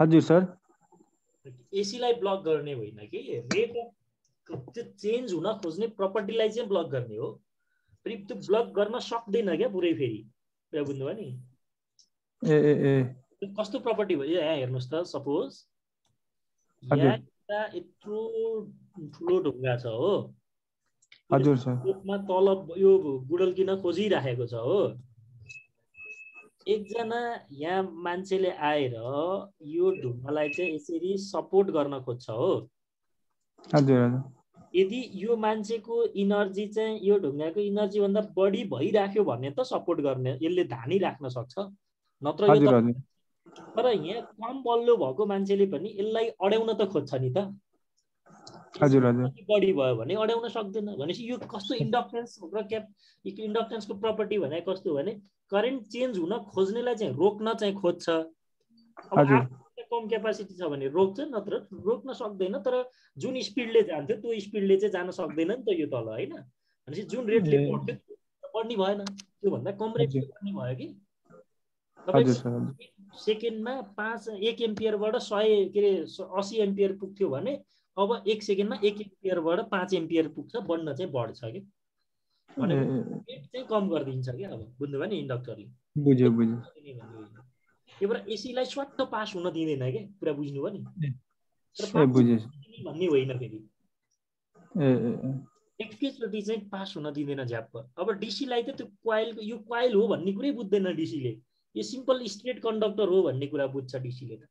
हजुर सर। एसी लाई ब्लक गर्ने होइन कि, रेट त्यो चेन्ज हुन खोज्ने प्रपर्टीलाई चाहिँ ब्लक गर्ने हो। फेरि त्यो ब्लक गर्न सक्दैन क्या पुरै, फेरि कुरा बुझ्नुभयो नि? कस्तो प्रपर्टी भयो यहाँ हेर्नुस् त। सपोज यहाँ यत्रो ठुलो ढुङ्गा छ हो, हजुर सर, मा तल यो बुडल्किन खोजिराखेको छ हो, एकजना यहाँ मान्छेले आएर यो ढुङ्गालाई चाहिँ यसरी सपोर्ट गर्न खोज्छ हो। हजुर हजुर। यदि यो मान्छेको इनर्जी चाहिँ यो ढुङ्गाको इनर्जी भन्दा बढी भइराख्यो भने त सपोर्ट गर्ने यसले धानी राख्न सक्छ, नत्र यो त। तर यहाँ कम बलियो भएको मान्छेले पनि यसलाई अड्याउन त खोज्छ नि त। हजुर हजुर। बढी भयो भने अड्याउन सक्दैन। भनेपछि यो कस्तो इन्डक्टेन्स र इन्डक्टेन्सको प्रपर्टी भने कस्तो भने करेन्ट चेन्ज हुन खोज्नेलाई चाहिँ रोक्न चाहिँ खोज्छ। अब कम क्यापासिटी छ भने रोक्छ, नत्र रोक्न सक्दैन। तर जुन स्पिडले जान्थ्यो त्यो स्पिडले चाहिँ जान सक्दैन नि त यो तल, होइन? भनेपछि जुन रेटले बढ्थ्यो बढ्ने भएन, त्योभन्दा कम रेटले बढ्ने भयो कि। तपाईँ सेकेन्डमा 1 एम्पियरबाट 80 एम्पियर पुग्थ्यो भने अब 1 सेकेन्डमा 1 एम्पियरबाट 5 एम्पियर पुग्छ, बढ्न चाहिँ बढ्छ कि। भनेपछि रेट चाहिँ कम गरिदिन्छ कि। अब बुझ्नुभयो नि इन्डक्टरले? बुझ्यो। यो भएर एसीलाई स्वाट्ट पास हुन दिँदैन क्या, कुरा बुझ्नुभयो नि? भन्ने होइन फेरि, एकैचोटि चाहिँ पास हुन दिँदैन झ्याप्प। अब डीसीलाई त त्यो कोइलको यो कोइल हो भन्ने कुरै बुझ्दैन डीसीले, यो सिम्पल स्ट्रेट कन्डक्टर हो भन्ने कुरा बुझ्छ डीसीले त।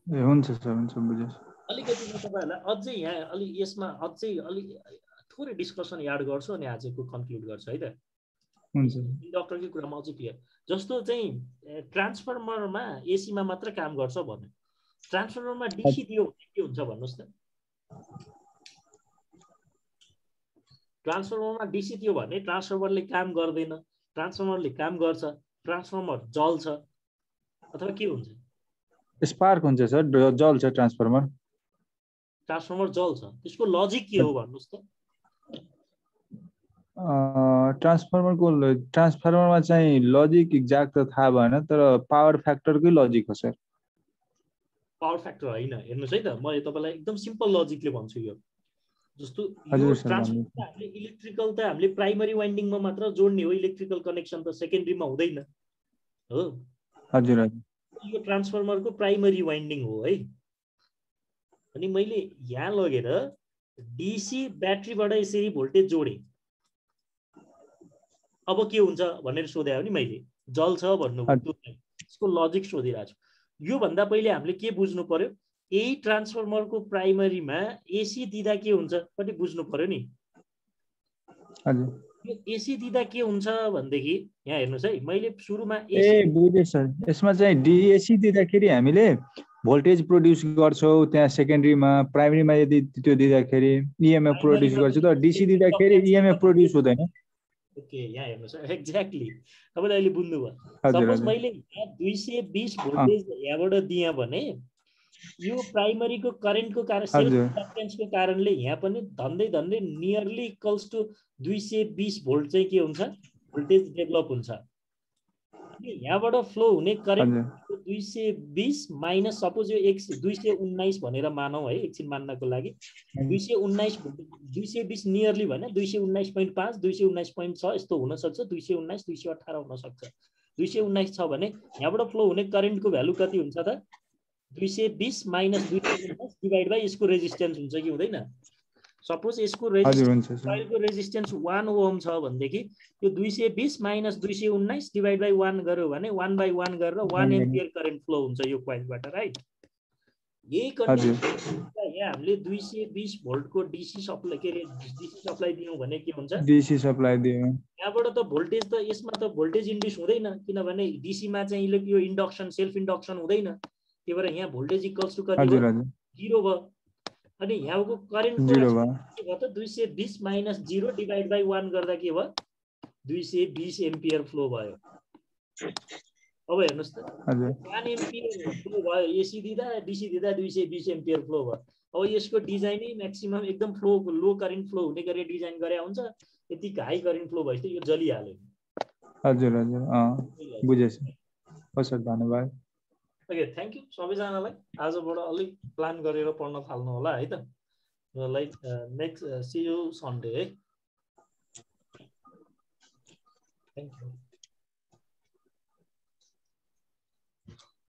हुन्छ सर, हुन्छ, बुझेँ। अलिकति म तपाईँहरूलाई अझै यहाँ अलि यसमा अझै अलि थोरै डिस्कसन याद गर्छु अनि आजको कन्क्लुड गर्छु है त। इन्डक्टरकै कुरामा अझै क्लियर। जस्तो चाहिँ ट्रान्सफर्मरमा एसीमा मात्र काम गर्छ भन्यो, ट्रान्सफर्मरमा डीसी दियो भने के हुन्छ भन्नुहोस् त? ट्रान्सफर्मरमा डीसी दियो भने ट्रान्सफर्मरले काम गर्दैन, ट्रान्सफर्मरले काम गर्छ, ट्रान्सफर्मर जल्छ अथवा के हुन्छ? स्पार्क हुन्छ सर, जल्छ ट्रान्सफर्मर। ट्रान्सफर्मर जल्छ, त्यसको लजिक के हो भन्नुहोस् त? ट्रान्सफर्मरमा चाहिँ लजिक एक्ज्याक्ट त थाहा भएन, तर पावर फ्याक्टरकै लजिक हो सर। पावर फ्याक्टर होइन, हेर्नुहोस् है त, म तपाईँलाई एकदम सिम्पल लजिकले भन्छु। यो जस्तो ट्रान्सफर्मर हामीले इलेक्ट्रिकल त हामीले प्राइमरी वाइन्डिङमा मात्र जोड्ने हो, इलेक्ट्रिकल कनेक्सन त सेकेन्डरीमा हुँदैन हो। हजुर हजुर। यो ट्रान्सफर्मरको प्राइमरी वाइन्डिङ हो है। अनि मैले यहाँ लगेर डीसी ब्याट्रीबाट यसरी भोल्टेज जोडेँ, अब के हुन्छ भनेर सोधेँ नि मैले, जल्छ भन्नुभयो। यसको लजिक सोधिरहेको छु। यो भन्दा पहिले हामीले के बुझ्नु पर्यो? यही ट्रान्सफर्मरको प्राइमरीमा एसी दिँदा के हुन्छ पनि बुझ्नु पर्यो नि। यो एसी दिँदा के हुन्छ भनेदेखि यहाँ हेर्नुहोस् है, मैले सुरुमा बुझेँ सर। यसमा चाहिँ डीएसी दिँदाखेरि हामीले भोल्टेज प्रोड्युस गर्छौँ त्यहाँ सेकेन्डरीमा, प्राइमरीमा यदि त्यो दिँदाखेरि इएमएफ प्रोड्युस गर्छ, तर डीसी दिँदाखेरि इएमएफ प्रोड्युस हुँदैन। ओके, यहाँ हेर्नुहोस् एक्ज्याक्टली तपाईँले अहिले बुझ्नुभयो। सपोज मैले यहाँ 220 भोल्टेज यहाँबाट दिएँ भने यो प्राइमरीको करेन्टको कारण, सेल्फ इन्डक्टेन्सको कारणले यहाँ पनि धन्दै धन्दै नियरली इक्वल्स टु 220 भोल्ट चाहिँ के हुन्छ, भोल्टेज डेभलप हुन्छ। अनि यहाँबाट फ्लो हुने करेन्ट 220 माइनस सपोज यो 219 भनेर मानौँ है, एकछिन मान्नको लागि। 219 220 नियरली भने 219.5 219.6 यस्तो हुनसक्छ, 219 218 हुनसक्छ। 219 छ भने यहाँबाट फ्लो हुने करेन्टको भ्यालु कति हुन्छ त? 220 माइनस 219 डिभाइड बाई यसको रेजिस्टेन्स हुन्छ कि हुँदैन? सपोज यसको रेजिस्टेन्स 1 ओम छ भनेदेखि यो 220 माइनस 219 डिभाइड बाई 1 गर्यो भने 1/1 गरेर 1 एम्पियर करेन्ट फ्लो हुन्छ यो कोइलबाट, राइट? यही कन्डिसन यहाँ हामीले 220 भोल्टको डीसी सप्लाई के अरे डीसी सप्लाई दियौँ भने के हुन्छ? डीसी सप्लाई दियौँ, यहाँबाट त भोल्टेज त यसमा त भोल्टेज इन्ड्युस हुँदैन, किनभने डीसीमा चाहिँ यो इन्डक्सन सेल्फ इन्डक्सन हुँदैन। त्यही भएर यहाँ भोल्टेज इक्वल्स टु कति भयो? 0 भयो। अनि यहाँको करेन्ट के भयो त? 220 माइनस 0 डिभाइड बाई 1 गर्दा के भयो? 220 एम्पियर फ्लो भयो। अब हेर्नुहोस् त, 1 एम्पियर फ्लो भयो एसी दिँदा, डीसी दिँदा 220 एम्पियर फ्लो भयो। अब यसको डिजाइनै म्याक्सिमम एकदम फ्लो लो करेन्ट फ्लो हुने गरी डिजाइन गरे हुन्छ, यति हाई करेन्ट फ्लो भएपछि यो जलिहाल्यो। हजुर हजुर, बुझेछ। हस् सर, धन्यवाद। ओके, थ्याङ्क यू सबैजनालाई। आजबाट अलिक प्लान गरेर पढ्न थाल्नु होला है त। Like next see you Sunday है। Thank you.